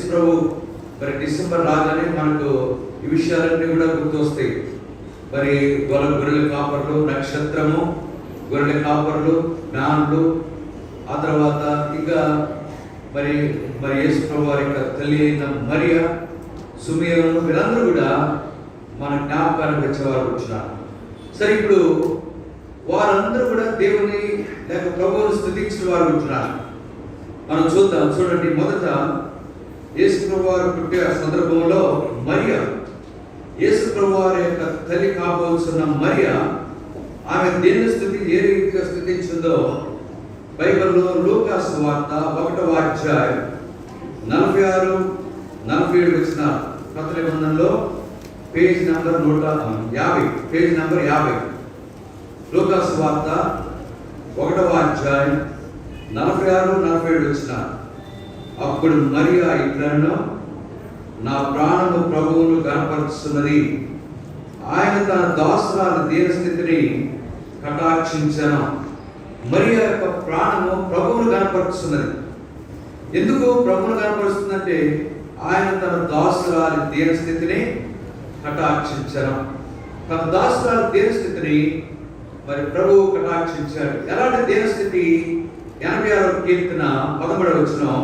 ప్రభు మరి డిసెంబర్ రాగానే మనకు ఈ విషయాలన్నీ కూడా గుర్తొస్తాయి. మరి గొర్రెల కాపర్లు, నక్షత్రము, గొర్రెల కాపర్లు, జ్ఞానులు, ఆ తర్వాత ఇంకా మరి యేసు ప్రభు వారి యొక్క తల్లి అయిన మరియా, సుమేరు, వీరందరూ కూడా మన జ్ఞాపకానికి వచ్చేవారు వచ్చినారు. సరే, ఇప్పుడు వారందరూ కూడా దేవుని లేక ప్రభువును స్తుతించిన వారు ఉంటున్నారు. మనం చూద్దాం. చూడండి, మొదట యేసు ప్రభు వారు పుట్టే సందర్భంలో మరియా, యేసు ప్రభు వారి యొక్క తల్లి కాబోతున్న మరియా, ఆమె దేవుని స్తుతి ఏ రీతిగా స్తుతించిందో బైబిల్లో లూకా సువార్త 1వ అధ్యాయం 46-47 వచ్చిన కొత్త నిబంధనలో పేజ్ నంబర్ 50. లూకా సువార్త 1వ అధ్యాయం 46-47 వచ్చిన. అప్పుడు మరియా ఇట్లను, నా ప్రాణము ప్రభువును కనపరుస్తున్నది, ఆయన తన దాసురాలు దీనస్థితిని కటాక్షించను. మరియా యొక్క ప్రాణము ప్రభువును కనపరుస్తున్నది. ఎందుకు ప్రభువును కనపరుస్తుందంటే ఆయన తన దాసురాలి దీనస్థితిని కటాక్షించను. తన దాసురాలి దీనస్థితిని మరి ప్రభువు కటాక్షించాడు. ఎలాంటి దీనస్థితి? 86వ కీర్తన 13వ వచనం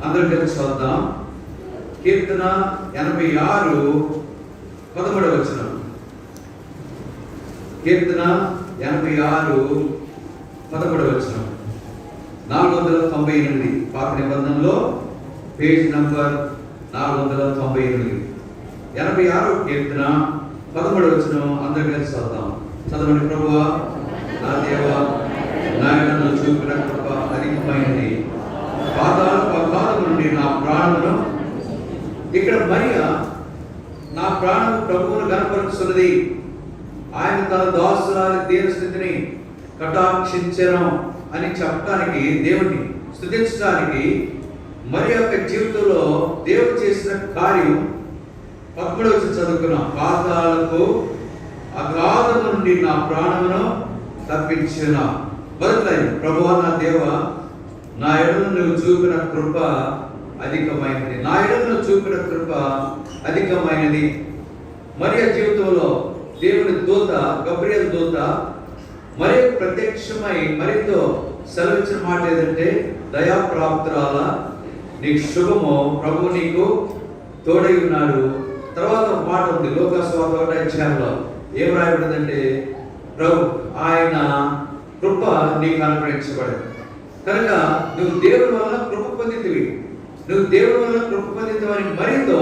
అందరం కలిసి చూద్దాం. కీర్తన 86-13వ వచనం. కీర్తన 86-13వ వచనం. 498 పాత నిబంధనలో పేజ్ నంబర్ 498. 86వ కీర్తన 13వ వచనం అందరం కలిసి చూద్దాం. చదవండి. ప్రభువా, నా దేవా, నాయనను చూపిన కృప అధికమైనది, పాతాళ నుండి నా ప్రాణమును. ఇక్కడ మరియా నా ప్రాణము ప్రభువును కనపరుస్తున్నది, ఆయన తన దాసురాలి దీనస్థితిని కటాక్షించెను అని చెప్పడానికి, దేవుణ్ణి స్తుతించడానికి మరియా యొక్క జీవితంలో దేవుడు చేసిన కార్యం 13వ వచనం చదువుకున్నాం. పాతాళకు అగాధము నుండి నా ప్రాణమును తప్పించిన. మొదటి లైన్, ప్రభువా నా దేవా, నా ఎడల నువ్వు చూపిన కృప అధికమైనది. నా ఎడల నువ్వు చూపిన కృప అధికమైనది. మరియా జీవితంలో దేవుని దూత, గబ్రియల్ దూత మరి ప్రత్యక్షమై మరితో సెలవిచ్చిన మాట ఏదంటే, దయాప్రాప్తురాల, నీకు శుభము, ప్రభువు నీకు తోడై ఉన్నాడు. తర్వాత మాట ఉంది లూకా సువార్త 1వ అధ్యాయంలో. ఏం రాయబడిందంటే, ప్రభు ఆయన కృప నీకు అనుగ్రహించబడింది కనుక నువ్వు దేవుని వల్ల కృప పొందితివి, నువ్వు దేవుని వల్ల కృప పొందితివని మరితో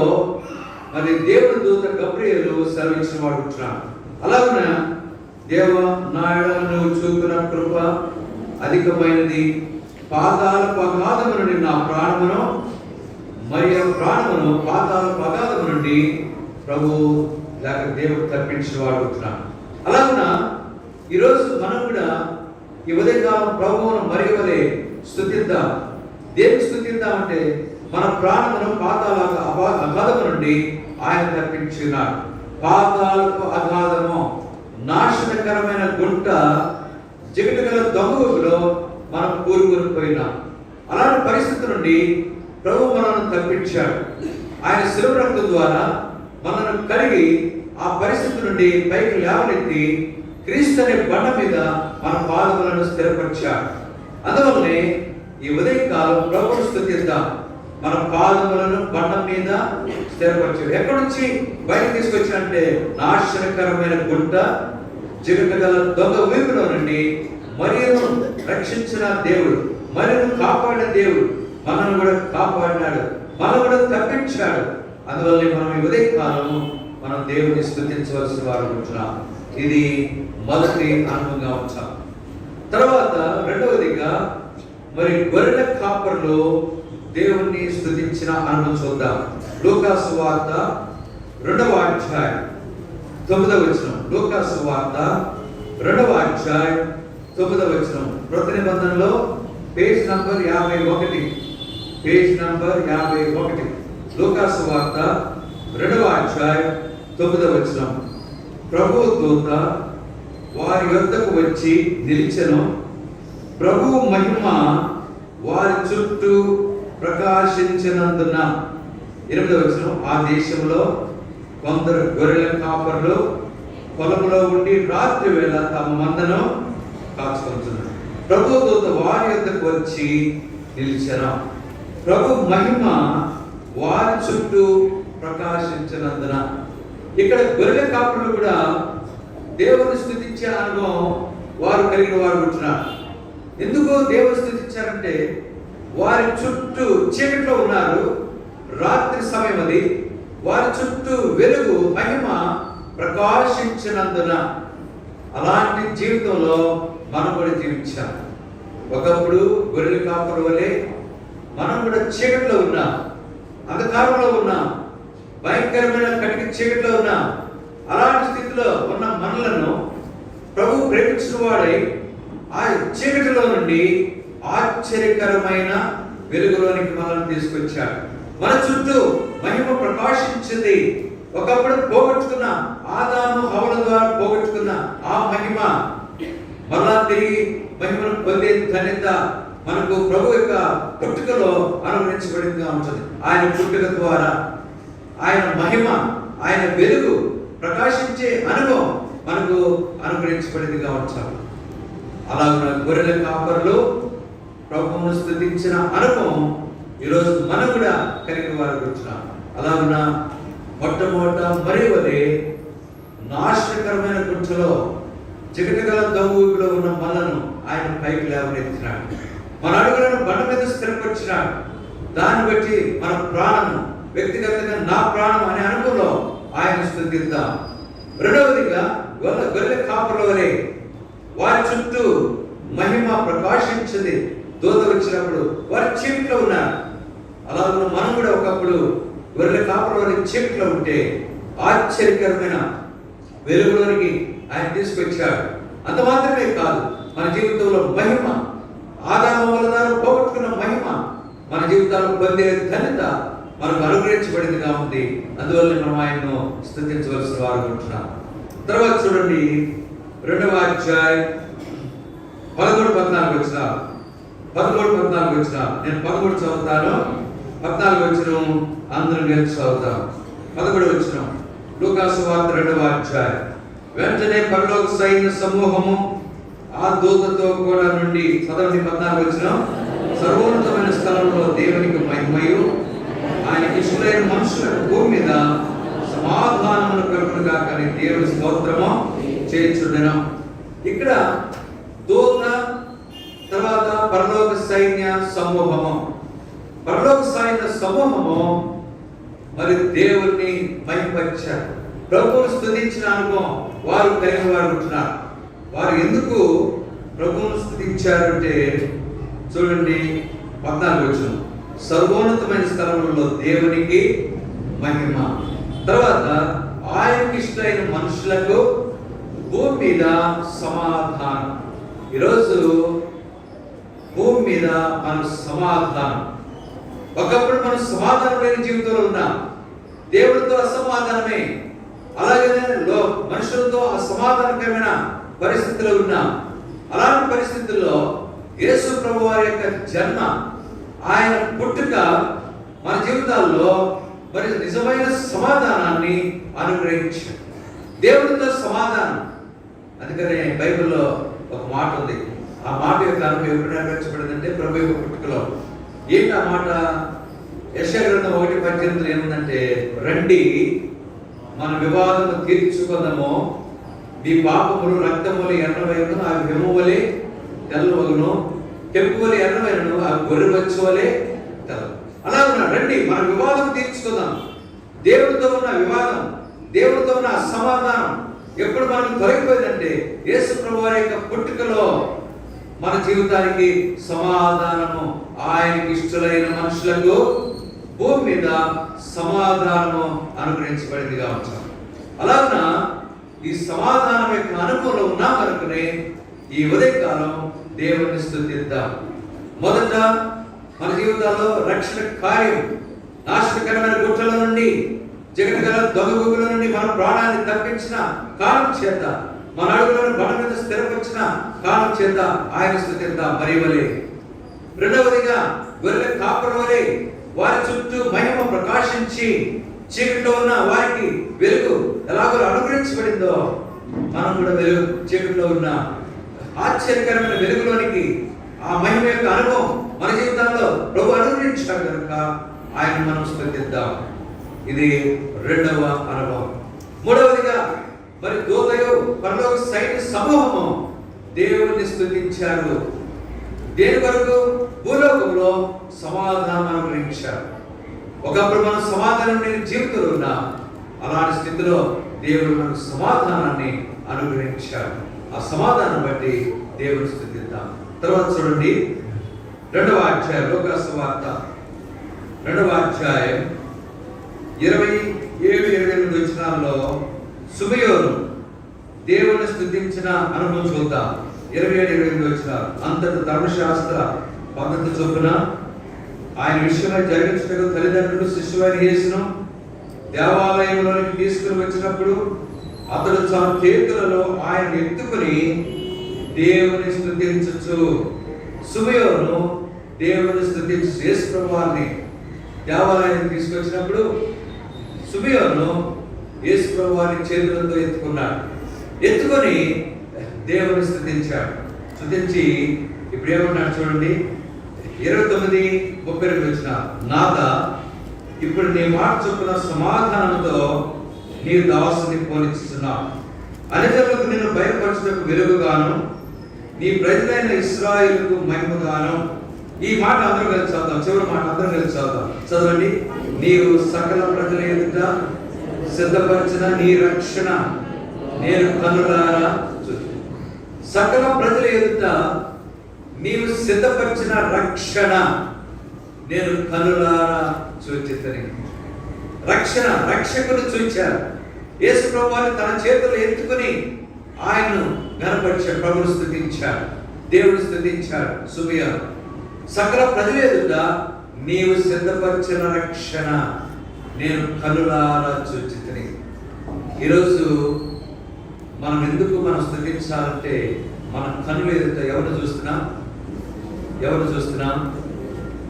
మరి దేవుని దూత గబ్రియేలు సెలవిచ్చిన వాడు ఉంటున్నాడు. అలాగున దేవ, నా ఎడల నువ్వు చూపిన కృప అధికమైనది, పాతాళపు అగాధము నుండి నా ప్రాణమును, మరియు ప్రాణమును పాతాళపు అగాధము నుండి ప్రభు లేక దేవుడు తప్పించిన వాడు ఉంటున్నాడు. అలాగున ఈరోజు మనం కూడా ఈ ఉదయకాలం ప్రభువును మరి వలె స్తుతిద్దాం. దేనికి స్తుతిద్దాం అంటే, మన ప్రాణమును పాతాళ అగాధము నుండి ఆయన తప్పించినాడు. పాతాళపు అగాధము, నాశనకరమైన గుంట, జిగటగల దొంగలో మనం కూరుకొని పోయినాం. అలాంటి పరిస్థితి నుండి ప్రభు మనల్ని తప్పించాడు. ఆయన శిలువ రక్తం ద్వారా మనల్ని కడిగి ఆ పరిస్థితి నుండి పైకి లేవనెత్తి క్రీస్తు అనే బండ మీద మన పాదములను స్థిరపరిచాడు. అందువల్లనే ఈ ఉదయకాలం ప్రభువును స్తుతిద్దాం. మన పాదములను బండ మీద స్థిరపరిచాడు. ఎక్కడి నుంచి బయటకు తీసుకొచ్చాడంటే, నాశనకరమైన గుంట, జిగటగల దొంగ ఊపిలో నుండి మరియను రక్షించిన దేవుడు, మరియను కాపాడిన దేవుడు మనల్ని కూడా కాపాడినాడు, మనల్ని కూడా తప్పించాడు. అందువల్ల మనం ఈ ఉదయకాలం మనం దేవుని స్తుతించవలసిన వారు ఉంటున్నాం. ఇది మొదటి అనుభవంగా ఉంచాం. తర్వాత రెండవదిగా మరి గొర్రెల కాపర్లు దేవుణ్ణి స్తుతించిన అనుభవం చూద్దాం. లూకా సువార్త 2వ అధ్యాయం 9వ వచనం. లూకా సువార్త 2వ అధ్యాయం 9వ వచనం. కృత నిబంధనలో పేజ్ నంబర్ 51. Page number 51. లూకా సువార్త 2వ అధ్యాయం 9వ వచనం. ప్రభువు దూత వారి యొద్దకు వచ్చి నిలిచెను, ప్రభువు మహిమ వారి చుట్టూ ప్రకాశించినందున. 8వ వచనం, ఆ దేశంలో కొందరు గొర్రెల కాపరులు పొలంలో ఉండి రాత్రి వేళ తమ మందను కాచుకొంటున్నారు. ప్రభు దూత వారి యొద్దకు వచ్చి నిలిచెను. ప్రభు మహిమ వారి చుట్టూ ప్రకాశించినందున. ఇక్కడ గొర్రెల కాపరులు కూడా దేవుని స్తుతించే అనుభవం వారు కలిగిన వారు ఉంటున్నారు. ఎందుకు దేవుని స్తుతించారంటే వారి చుట్టూ చీకట్లో ఉన్నారు, రాత్రి సమయం అది, వారి చుట్టూ వెలుగు మహిమ ప్రకాశించినందున. అలాంటి జీవితంలో మనం కూడా జీవించాం. ఒకప్పుడు గొర్రెల కాపరు వలె మనం కూడా చీకట్లో ఉన్నాం, అంధకారంలో ఉన్నాం, భయంకరమైన కటిక చీకట్లో ఉన్నాం. అలాంటి స్థితిలో ఉన్న మనలను ప్రభు ప్రేమించిన వాడై ఆ చీకటిలో నుండి ఆశ్చర్యకరమైన వెలుగులోనికి మనల్ని తీసుకొచ్చాడు. మన చుట్టూ మహిమ ప్రకాశించింది. ఒకప్పుడు పోగొట్టుకున్న ఆదాము హవ్వల ద్వారా పోగొట్టుకున్న ఆ మహిమ మరలా తిరిగి మహిమను పొందే ధన్యత మనకు ప్రభు యొక్క పుట్టుకలో అనుగ్రహించబడిందిగా ఉంటుంది. ఆయన పుట్టుక ద్వారా ఆయన మహిమ, ఆయన వెలుగు ప్రకాశించే అనుభవం మనకు అనుగ్రహించబడిందిగా ఉంటారు. అలాగే గొర్రెల కాపరులు ప్రభువును స్తుతించిన అనుభవం ఈరోజు మనం కూడా కలిగిన వారు కూర్చున్నాం. అలాగున మొట్టమొదట మరి వలె నాశనకరమైన గుంటలో చికటగల దొంగలో ఉన్న మనలను ఆయన పైకి లేవనెత్తినాడు. మన అడుగులను బండ మీద స్థిరపరిచినాడు. దాన్ని బట్టి మన ప్రాణం, వ్యక్తిగతంగా నా ప్రాణం అనే అనుభవంలో ఆయన స్తుతిద్దాం. రెండవదిగా గొర్రెల కాపరుల వలె వారి చుట్టూ మహిమ ప్రకాశించింది. దూత వచ్చినప్పుడు వారి చీకట్లో ఉన్నారు. అలాగే మనం కూడా ఒకప్పుడు గొర్రెల కాపరుల వలె చీకట్లో ఉంటే ఆశ్చర్యకరమైన వెలుగులోనికి ఆయన తీసుకొచ్చాడు. అంత మాత్రమే కాదు, మన జీవితంలో మహిమ, ఆదాము వల్ల ద్వారా పోగొట్టుకున్న మహిమ మన జీవితాల్లో పొందే ధన్యత మనకు అనుగ్రహించబడిందిగా ఉంది. అందువల్ల మనం ఆయన్ను స్తుతించవలసిన వారు ఉంటున్నాం. తర్వాత చూడండి 2వ అధ్యాయం 13-14 వచ్చిన 13-14 వచ్చిన నేను 13 చదువుతాను, 14 వచ్చిన అందరం కలిసి చదువుతాం. 11 వచ్చిన లూకాసు వార్త 2వ అధ్యాయం. వెంటనే పరలోక సైన్య సమూహము ఆ దూతతో కూడా నుండి 14 వచ్చిన సర్వోన్నతమైన స్థలంలో దేవునికి మహిమయు ఆయనకి ఇష్టమైన మనుషులకు భూమి మీద సమాధానమును కలుగునుగా కానీ దేవుని స్తోత్రము చేయుచుండెను. ఇక్కడ దూత, తర్వాత పరలోక సైన్య సమూహము. పరలోక సైన్య సమూహము మరి దేవుణ్ణి మహిమపరిచారు. ప్రభువును స్తుతించిన అనుభవం వారు కలిగిన వారు ఉంటున్నారు. వారు ఎందుకు ప్రభువును స్తుతించారంటే చూడండి 14 వచనం, సర్వోన్నతమైన స్థలములలో దేవునికి మహిమ, తర్వాత ఆయనకి ఇష్టమైన మనుషులకు భూమి మీద సమాధానం. ఈరోజు భూమి మీద మన సమాధానం. ఒకప్పుడు మనం సమాధానం లేని జీవితంలో ఉన్నాం, దేవుడితో అసమాధానమే, అలాగే మనుషులతో అసమాధానకరమైన పరిస్థితిలో ఉన్నాం. అలాంటి పరిస్థితుల్లో యేసు ప్రభు వారి యొక్క జన్మ, ఆయన పుట్టుక మన జీవితాల్లో మరి నిజమైన సమాధానాన్ని అనుగ్రహించాడు. దేవుడితో సమాధానం. అందుకనే బైబిల్లో ఒక మాట ఉంది. ఆ మాట యొక్క అనుభవం ఎప్పుడు నెరవేర్చబడిందంటే ప్రభు యొక్క పుట్టుకలో. ఏంటి ఆ మాట? యెషయా గ్రంథం 1:18 ఏముందంటే, రండి మన వివాదము తీర్చుకుందాము, మీ పాపములు రక్తములు ఎర్రవైను అవి వెమ్మువలే తెల్లవగును, కెంపువలే ఎర్రవైనను అవి గొర్రెబొచ్చు వలె తెల్లవు. అలా ఉన్నాడు. రండి మన వివాదం తీర్చుకుందాం. దేవుడితో ఉన్న వివాదం, దేవుడితో ఉన్న అసమాధానం ఎప్పుడు మనకు తొలగిపోయిందంటే యేసు ప్రభు వారి యొక్క పుట్టుకలో మన జీవితానికి సమాధానము, ఆయనకి ఇష్టలైన మనుషులకు భూమి మీద సమాధానము అనుగ్రహించబడిందిగా ఉంటాం. అలాగ ఈ సమాధానం యొక్క అనుభవంలో ఉన్నాం కనుకనే ఈ ఉదయకాలం దేవుని స్తుతిద్దాం. మొదట మన జీవితాల్లో రక్షణ కార్యం, నాశనకరమైన గుట్టల నుండి, జగత్గల దొంగగుల నుండి మన ప్రాణాన్ని తప్పించిన కారణం చేత, మన అడుగులను బండ మీద స్థిరపరిచిన కారణం చేత ఆయన స్తుతిద్దాం. మరి వలె రెండవదిగా గొర్రెల కాపరి వలె వారి చుట్టూ మహిమ ప్రకాశించి చీకటిలో ఉన్న వారికి వెలుగు ఎలాగో అనుగ్రహించబడిందో మనం కూడా వెలుగు చీకటిలో ఉన్న ఆశ్చర్యకరమైన వెలుగులోనికి ఆ మహిమ యొక్క అనుభవం మన జీవితాల్లో ప్రభు అనుగ్రహించాడు కనుక ఆయన మనం స్తుతిద్దాం. ఇది రెండవ అనుభవం. మూడవదిగా మరి దూతయు పరలోక సైన్య సమూహము దేవుని స్తుతించారు. దేని కొరకు? భూలోకంలో సమాధానం అనుగ్రహించారు. ఒకప్పుడు మనం సమాధానం లేని జీవితంలో ఉన్నాం. అలాంటి స్థితిలో దేవుడు మనకు సమాధానాన్ని అనుగ్రహించాడు. ఆ సమాధానం బట్టి దేవుని స్తుతిద్దాం. తర్వాత చూడండి, 2వ అధ్యాయం లూకా సువార్త 2వ అధ్యాయం 27-28 వచనాల్లో సుమయోను దేవుని స్తుతించిన అనుభవం చూద్దాం. 27-28 వచనాలు. అంతటి ధర్మశాస్త్ర పద్ధతి చొప్పున ఆయన విషయమై జరిగించటకు తల్లిదండ్రులు శిష్యువైన యేసును దేవాలయంలోనికి తీసుకుని వచ్చినప్పుడు అతడు తన చేతులలో ఆయన ఎత్తుకుని దేవుని స్తుతించు. సుమయోను దేవుని స్తుతించు. యేసు ప్రభువారిని దేవాలయానికి తీసుకొచ్చినప్పుడు సుమయోను యేసు ప్రభువారిని చేతులతో ఎత్తుకున్నాడు. ఎత్తుకొని దేవుని స్తుతించాడు. స్తుతించి ఇప్పుడు ఏమన్నాడు చూడండి, 29-32 వచనాలు. నాథా, ఇప్పుడు నీ మాట చొప్పున సమాధానంతో నీ దాసుని పోనిస్తున్నావు. అన్యజనులకు నిన్ను బయలుపరచుటకు వెలుగుగాను, నీ ప్రజలైన ఇశ్రాయేలుకు మహిమగాను. ఈ మాట అందరూ కలిసి చదువుతాం. చివరి మాట అందరూ కలిసి చదువుతాం. చదవండి. నీవు సకల ప్రజల ఎదుట సిద్ధపరిచిన నీ రక్షణ నేను కనులారా చూచి. సకల ప్రజల ఎదుట నీవు సిద్ధపరిచిన రక్షణ నేను కనులారా చూచితని. రక్షణ, రక్షకుడు చూచారు. యేసు ప్రభువుని తన చేతులు ఎత్తుకుని ఆయన్ను గణపరిచాడు. ప్రభువును స్తుతించాడు, దేవుడు స్తుతించాడు. సుమయోను సకల ప్రజల ఎదుట నీవు సిద్ధపరిచిన రక్షణ నేను కనులారా చూచితని. ఈరోజు మనం ఎందుకు మనం స్తుతించాలంటే మన కనుల ఎదుట ఎవరు చూస్తున్నాం? ఎవరు చూస్తున్నాం?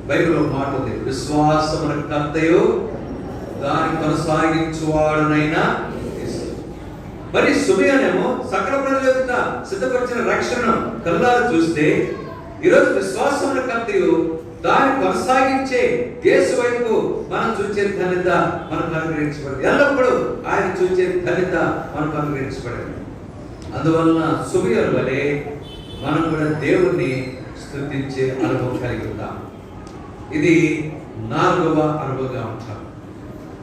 బైబిల్లో మాట ఉంది, విశ్వాసమున కర్తయు దాన్ని కొనసాగించువాడునైనా. మరి సుమయోనేమో సకల ప్రజల ఎదుట సిద్ధపరిచిన రక్షణను కళ్ళారా చూస్తే, ఈరోజు విశ్వాసమున కర్తయు దాన్ని కొనసాగించే యేసు వైపు మనం చూసే ధన్యత మనకు అనుగ్రహించబడింది. ఎల్లప్పుడూ ఆయన చూసే ధన్యత మనకు అనుగ్రహించబడింది. అందువలన సుమయోను వలె మనం కూడా దేవుణ్ణి స్తుతించే అనుభవం కలిగి ఉంటాం. ఇది 4వ అనుభవంగా ఉంటాం.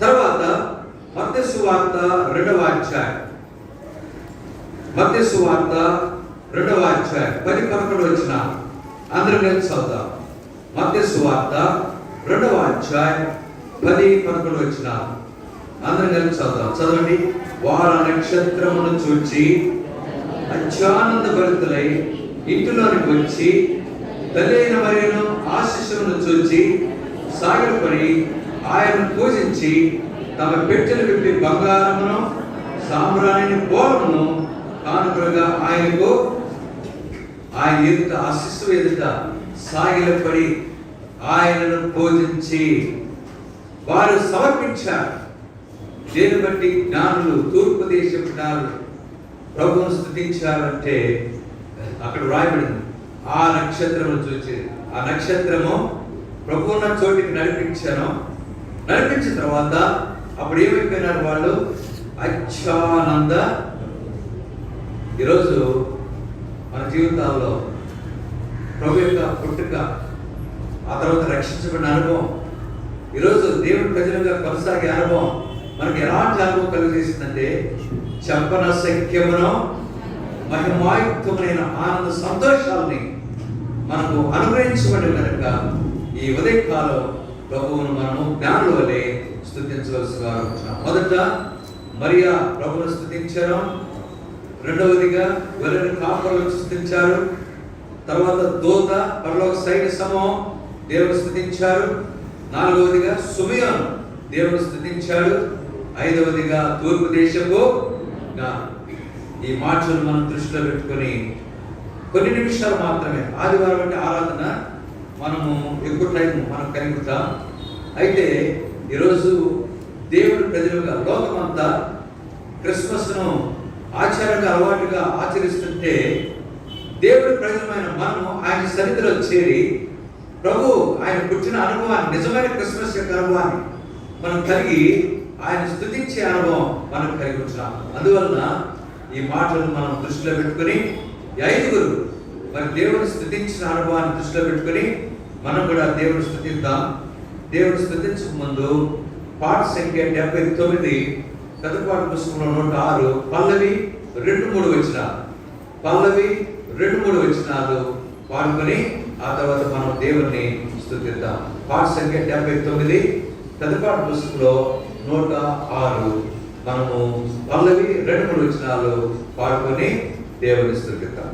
తర్వాత మత్తయి సువార్త 2వ అధ్యాయం. మత్తయి సువార్త 2వ అధ్యాయం 10-11 వచనాలు అందరం కలిసి చదువుతాం. మత్తయి సువార్త 2వ అధ్యాయం 10-11 వచనాలు అందరం కలిసి చదువుతాం. చదవండి. వారు నక్షత్రమును చూచి అత్యానంద భరితులై ఇంటిలోనికి వచ్చి తల్లి అయిన మరియను ఆశీస్సులను చూచి సాగిలపడి ఆయనను పూజించి తమ పెట్టెలు విప్పి బంగారమును సాంబ్రాణిని పోలమును కానుకలుగా ఆయనకు ఆయన ఎదుట ఆశీస్సు ఎదుట సాగిలపడి ఆయనను పూజించి వారు సమర్పించారు. దీన్ని బట్టి జ్ఞానులు, తూర్పు దేశపు జ్ఞానులు ప్రభువును స్తుతించారంటే అక్కడ రాయబడింది. ఆ నక్షత్రము చూచి, ఆ నక్షత్రము ప్రభువున్న చోటికి నడిపించాను. నడిపించిన తర్వాత అప్పుడు ఏమైపోయినారు వాళ్ళు? అత్యానంద. ఈరోజు మన జీవితాల్లో ప్రభు యొక్క పుట్టుక, ఆ తర్వాత రక్షించబడిన అనుభవం, ఈరోజు దేవుడి ప్రజలుగా కొనసాగే అనుభవం మనకి ఎలాంటి అనుభవం కలిగజేసిందంటే, చెప్పనశక్యమును మహిమాయుక్తమైన ఆనంద సంతోషాలని మనకు అనుగ్రహించబడి కనుక ఈ ఉదయకాలం ప్రభువును మనము జ్ఞానుల వలె స్తుతించవలసిగా ఉంటున్నాం. మొదట మరియా ప్రభువును స్తుతించారు. రెండవదిగా గొర్రెల కాపరులను స్తుతించారు. తర్వాత దూత పరలోక సైన్య సమూహం దేవుని స్తుతించారు. నాలుగవదిగా సుమయోను దేవుని స్తుతించాడు. ఐదవదిగా తూర్పు దేశపు జ్ఞానులు. ఈ మాటలను మనం దృష్టిలో పెట్టుకొని కొన్ని నిమిషాలు మాత్రమే, ఆదివారం అంటే ఆరాధన మనము ఎక్కువ టైం మనం కలిగి ఉంటాం. అయితే ఈరోజు దేవుడి ప్రజలుగా లోకమంతా క్రిస్మస్ను ఆచారంగా అలవాటుగా ఆచరిస్తుంటే, దేవుడి ప్రజలమైన మనము ఆయన సన్నిధిలో చేరి ప్రభు ఆయన పుట్టిన అనుభవాన్ని, నిజమైన క్రిస్మస్ యొక్క అనుభవాన్ని మనం కలిగి ఆయన స్తుతించే అనుభవం మనం కలిగి ఉంటున్నాం. అందువలన ఈ మాటలను మనం దృష్టిలో పెట్టుకుని, ఈ 5 మరి దేవుని స్తుతించిన అనుభవాన్ని దృష్టిలో పెట్టుకుని మనం కూడా దేవుని స్తుతిద్దాం. దేవుని స్తుతించక ముందు పాట సంఖ్య 79 కథపాట పుస్తకంలో 106 పల్లవి 2-3 వచనాలు, పల్లవి 2-3 వచనాలు పాడుకొని ఆ తర్వాత మనం దేవుణ్ణి స్తుతిద్దాం. పాట సంఖ్య 79 కథపాట పుస్తకంలో 106 మనము పల్లవి 2-3 వచనాలు పాడుకొని దేవుని స్తుతిద్దాం.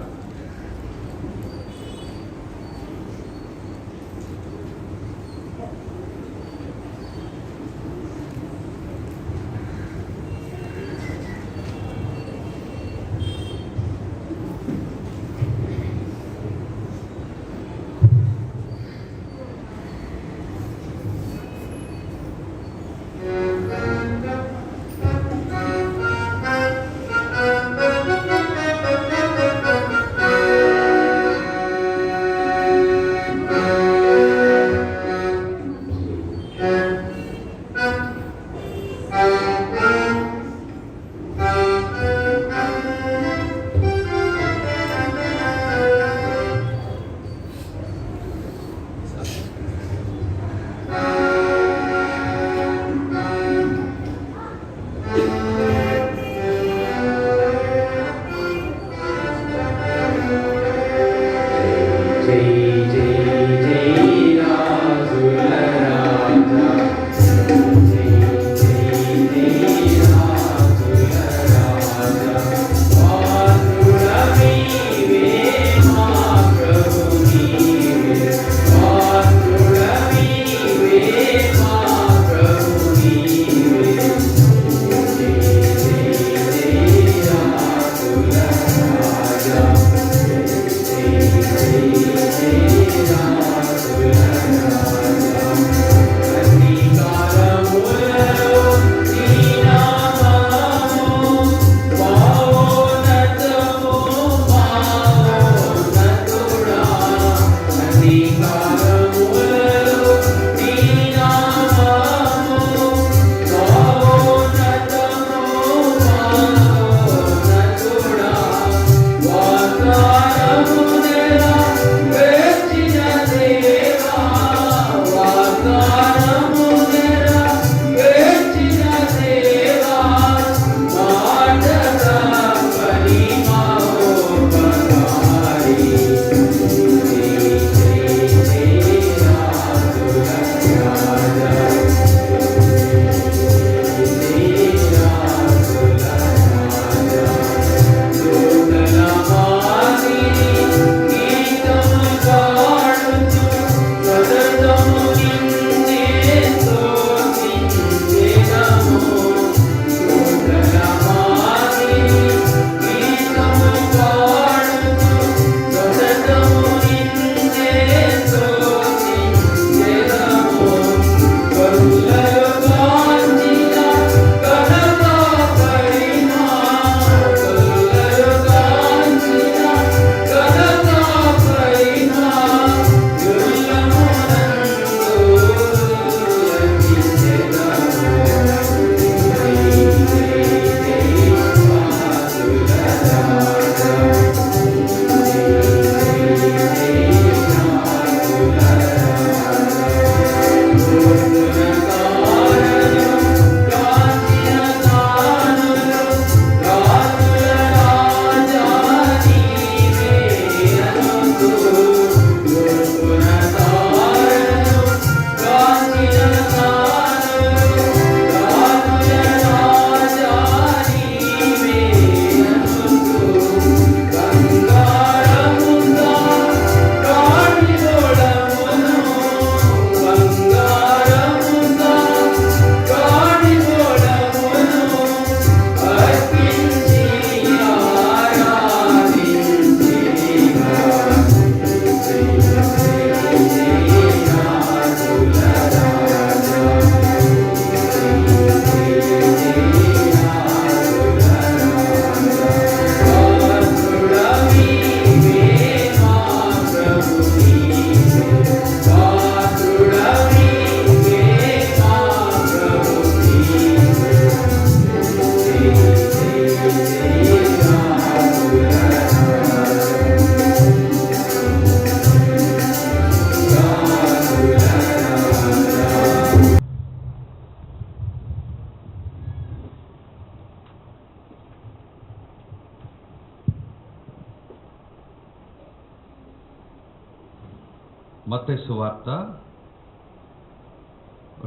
మత్తయి సువార్త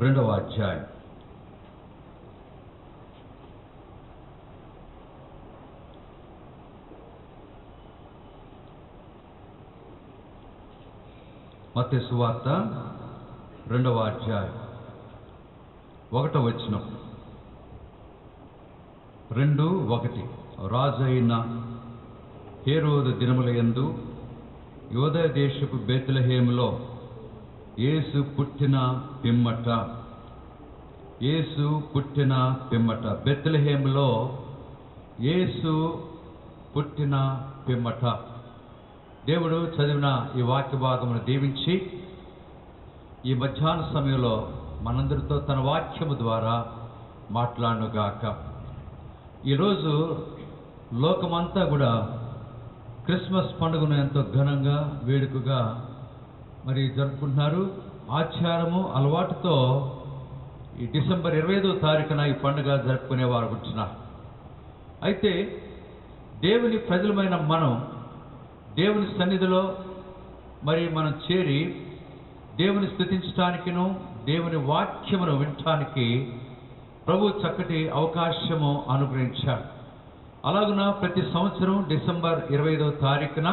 2వ అధ్యాయం. మత్తయి సువార్త 2వ అధ్యాయం 1వ వచనం. 2:1 రాజు అయిన హేరోదు దినములయందు యోదయ దేశపు బేత్లెహేములో యేసు పుట్టిన పిమ్మట బేత్లెహేములో యేసు పుట్టిన పిమ్మట. దేవుడు చదివిన ఈ వాక్య భాగమును దీవించి ఈ మధ్యాహ్న సమయంలో మనందరితో తన వాక్యము ద్వారా మాట్లాడుగాక. ఈరోజు లోకమంతా కూడా క్రిస్మస్ పండుగను ఎంతో ఘనంగా వేడుకగా మరి జరుపుకుంటున్నారు. ఆచారము అలవాటుతో ఈ డిసెంబర్ 25వ తారీఖున ఈ పండుగ జరుపుకునేవారు ఉంటున్నారు. అయితే దేవుని ప్రజలమైన మనం దేవుని సన్నిధిలో మరి మనం చేరి దేవుని స్తుతించటానికిను దేవుని వాక్యమును వినటానికి ప్రభు చక్కటి అవకాశము అనుగ్రహించాడు. అలాగున ప్రతి సంవత్సరం డిసెంబర్ 25వ తారీఖున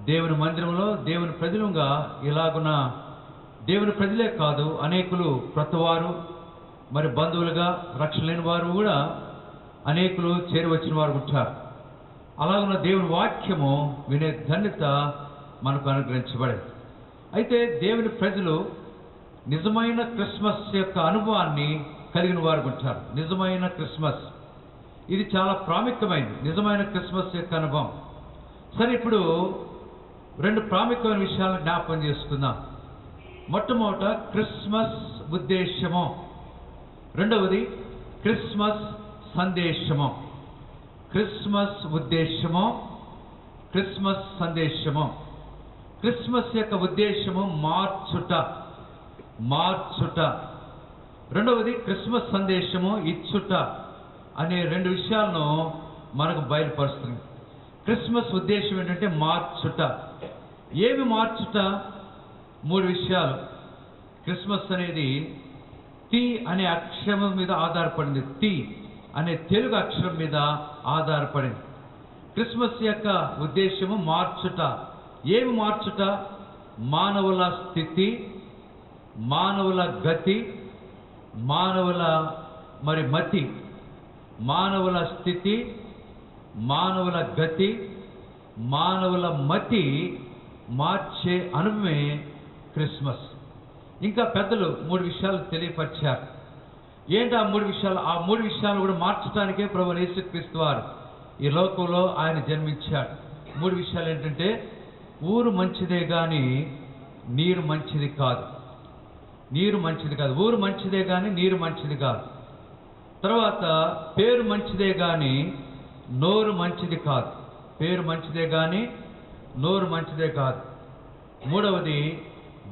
దేవుని మందిరంలో దేవుని ప్రజలుగా ఇలాగున దేవుని ప్రజలే కాదు అనేకులు ప్రతివారు మరి బంధువులుగా రక్షణ లేని వారు కూడా అనేకులు చేరి వచ్చిన వారు ఉంటారు. అలాగున దేవుని వాక్యము వినే ధన్యత మనకు అనుగ్రహించబడేది. అయితే దేవుని ప్రజలు నిజమైన క్రిస్మస్ యొక్క అనుభవాన్ని కలిగిన వారు ఉంటారు. నిజమైన క్రిస్మస్ ఇది చాలా ప్రాముఖ్యమైనది. నిజమైన క్రిస్మస్ యొక్క అనుభవం. సరే, ఇప్పుడు 2 ప్రాముఖ్యమైన విషయాలను జ్ఞాపకం చేసుకుందాం. మొట్టమొదట క్రిస్మస్ ఉద్దేశము, రెండవది క్రిస్మస్ సందేశము. క్రిస్మస్ ఉద్దేశము, క్రిస్మస్ సందేశము. క్రిస్మస్ యొక్క ఉద్దేశము మార్చుట. రెండవది క్రిస్మస్ సందేశము ఇచ్చుట అనే 2 విషయాలను మనకు బయలుపరుస్తుంది. క్రిస్మస్ ఉద్దేశం ఏంటంటే మార్చుట. ఏమి మార్చుట? 3 విషయాలు. క్రిస్మస్ అనేది తి అనే అక్షరం మీద ఆధారపడింది. తి అనే తెలుగు అక్షరం మీద ఆధారపడింది. క్రిస్మస్ యొక్క ఉద్దేశము మార్చుట. ఏమి మార్చుట? మానవుల స్థితి, మానవుల గతి, మానవుల మతి. మానవుల స్థితి, మానవుల గతి, మానవుల మతి మార్చే అనుభవమే క్రిస్మస్. ఇంకా పెద్దలు 3 విషయాలు తెలియపరిచారు. ఏంటి ఆ 3 విషయాలు? ఆ 3 విషయాలు కూడా మార్చడానికే ప్రభువైన యేసుక్రీస్తు వారు ఈ లోకంలో ఆయన జన్మించాడు. 3 విషయాలు ఏంటంటే ఊరు మంచిదే కానీ నీరు మంచిది కాదు. ఊరు మంచిదే కానీ నీరు మంచిది కాదు. తర్వాత పేరు మంచిదే కానీ నోరు మంచిది కాదు. మూడవది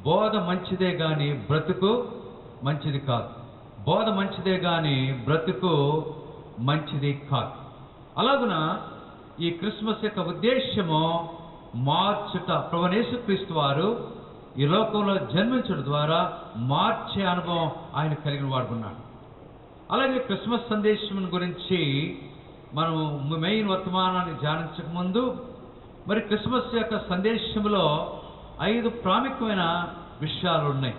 బోధ మంచిదే కానీ బ్రతుకు మంచిది కాదు. అలాగున ఈ క్రిస్మస్ యొక్క ఉద్దేశము మార్చుట. ప్రభువైన యేసుక్రీస్తు వారు ఈ లోకంలో జన్మించడం ద్వారా మార్చే అనుభవం ఆయన కలిగిన వాడుకున్నాడు. అలాగే క్రిస్మస్ సందేశం గురించి మనం మెయిన్ వర్తమానాన్ని ధ్యానించక ముందు మరి క్రిస్మస్ యొక్క సందేశంలో 5 ప్రాముఖ్యమైన విషయాలు ఉన్నాయి.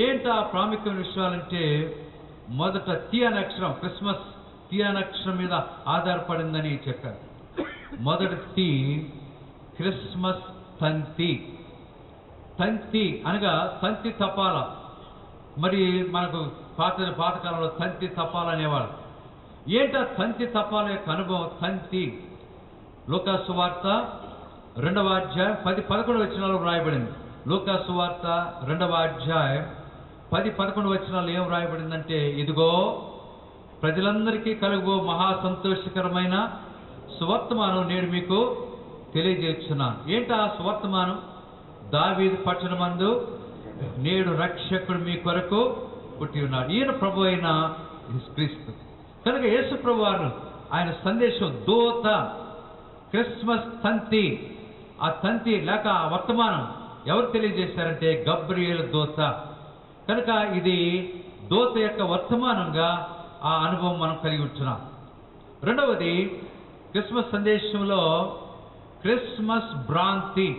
ఏంటి ఆ ప్రాముఖ్యమైన విషయాలంటే, మొదట తి అనే అక్షరం, క్రిస్మస్ తి అనే అక్షరం మీద ఆధారపడిందని చెప్పారు. మొదటి తి క్రిస్మస్ తంతి. అనగా తంతి తపాల. మరి మనకు పాతకాలంలో తంతి తపాల అనేవాళ్ళు. ఏంటా తంతి తపాల యొక్క అనుభవం? తంతి లూకా సువార్త 2వ అధ్యాయం 10-11 వచనాలు వ్రాయబడింది. లూకా సువార్త 2వ అధ్యాయం 10-11 వచనాలు ఏం వ్రాయబడిందంటే, ఇదిగో ప్రజలందరికీ కలుగు మహా సంతోషకరమైన సువర్తమానం నేడు మీకు తెలియజేస్తున్నాను. ఏంటా సువర్తమానం? దావీదు పట్టణమందు నేడు రక్షకుడు మీ కొరకు పుట్టి ఉన్నాడు. ఈయన ప్రభు అయిన క్రీస్తు. కనుక యేసు ప్రభు వారు ఆయన సందేశం దూత క్రిస్మస్ తంతి. ఆ తంతి లేక ఆ వర్తమానం ఎవరు తెలియజేశారంటే గబ్రియేలు దూత. కనుక ఇది దూత యొక్క వర్తమానంగా ఆ అనుభవం మనం కలిగి ఉంటున్నాం. రెండవది, క్రిస్మస్ సందేశంలో క్రిస్మస్ భ్రాంతి,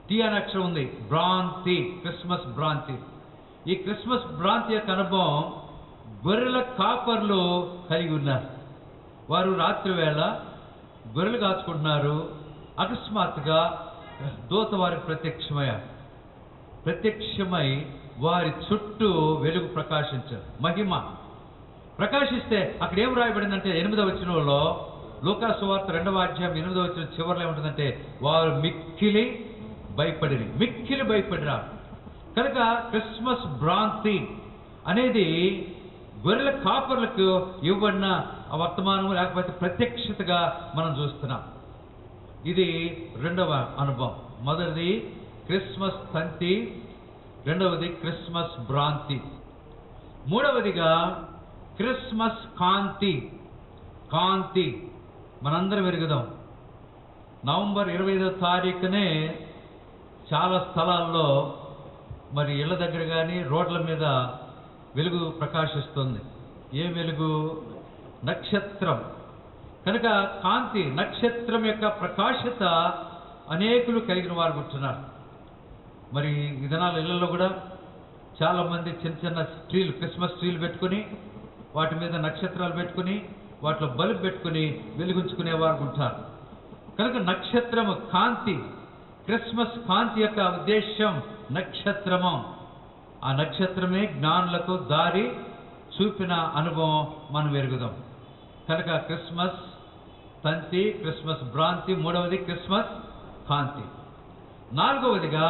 టీ అనే అక్షరం ఉంది, భ్రాంతి, క్రిస్మస్ భ్రాంతి. ఈ క్రిస్మస్ భ్రాంతి యొక్క అనుభవం గొర్రెల కాపర్లు కలిగి ఉన్నారు. వారు రాత్రి వేళ గొర్రెలు కాచుకుంటున్నారు. అకస్మాత్తుగా దూత వారికి ప్రత్యక్షమై వారి చుట్టూ వెలుగు ప్రకాశించారు, మహిమ ప్రకాశిస్తే అక్కడ ఏం రాయబడిందంటే 8వ వచనంలో, లూకా సువార్త 2వ అధ్యాయం 8వ వచనం చివరిలో ఏముంటుందంటే, వారు మిక్కిలి భయపడిరా. కనుక క్రిస్మస్ భ్రాంతి అనేది గొర్రెల కాపర్లకు ఇవ్వబడిన వర్తమానం, లేకపోతే ప్రత్యక్షతగా మనం చూస్తున్నాం. ఇది రెండవ అనుభవం. మొదటిది క్రిస్మస్ తంతి, రెండవది క్రిస్మస్ భ్రాంతి. మూడవదిగా క్రిస్మస్ కాంతి మనందరం ఎరుగుదాం. నవంబర్ 25వ తారీఖునే చాలా స్థలాల్లో మరి ఇళ్ల దగ్గర కానీ రోడ్ల మీద వెలుగు ప్రకాశిస్తుంది. ఏ వెలుగు? నక్షత్రం. కనుక కాంతి, నక్షత్రం యొక్క ప్రకాశత అనేకులు కలిగిన వారు కూర్చున్నారు. మరి ఈ దినాల ఇళ్లలో కూడా చాలామంది చిన్న చిన్న ట్రీలు, క్రిస్మస్ ట్రీలు పెట్టుకుని వాటి మీద నక్షత్రాలు పెట్టుకుని వాటిలో బల్బు పెట్టుకుని వెలిగించుకునేవారు ఉంటారు. కనుక నక్షత్రము కాంతి, క్రిస్మస్ కాంతి యొక్క ఉద్దేశం నక్షత్రము. ఆ నక్షత్రమే జ్ఞానులకు దారి చూపిన అనుభవం మనం ఎరుగుదాం. కనుక క్రిస్మస్ తంతి, క్రిస్మస్ భ్రాంతి, మూడవది క్రిస్మస్ కాంతి. నాలుగవదిగా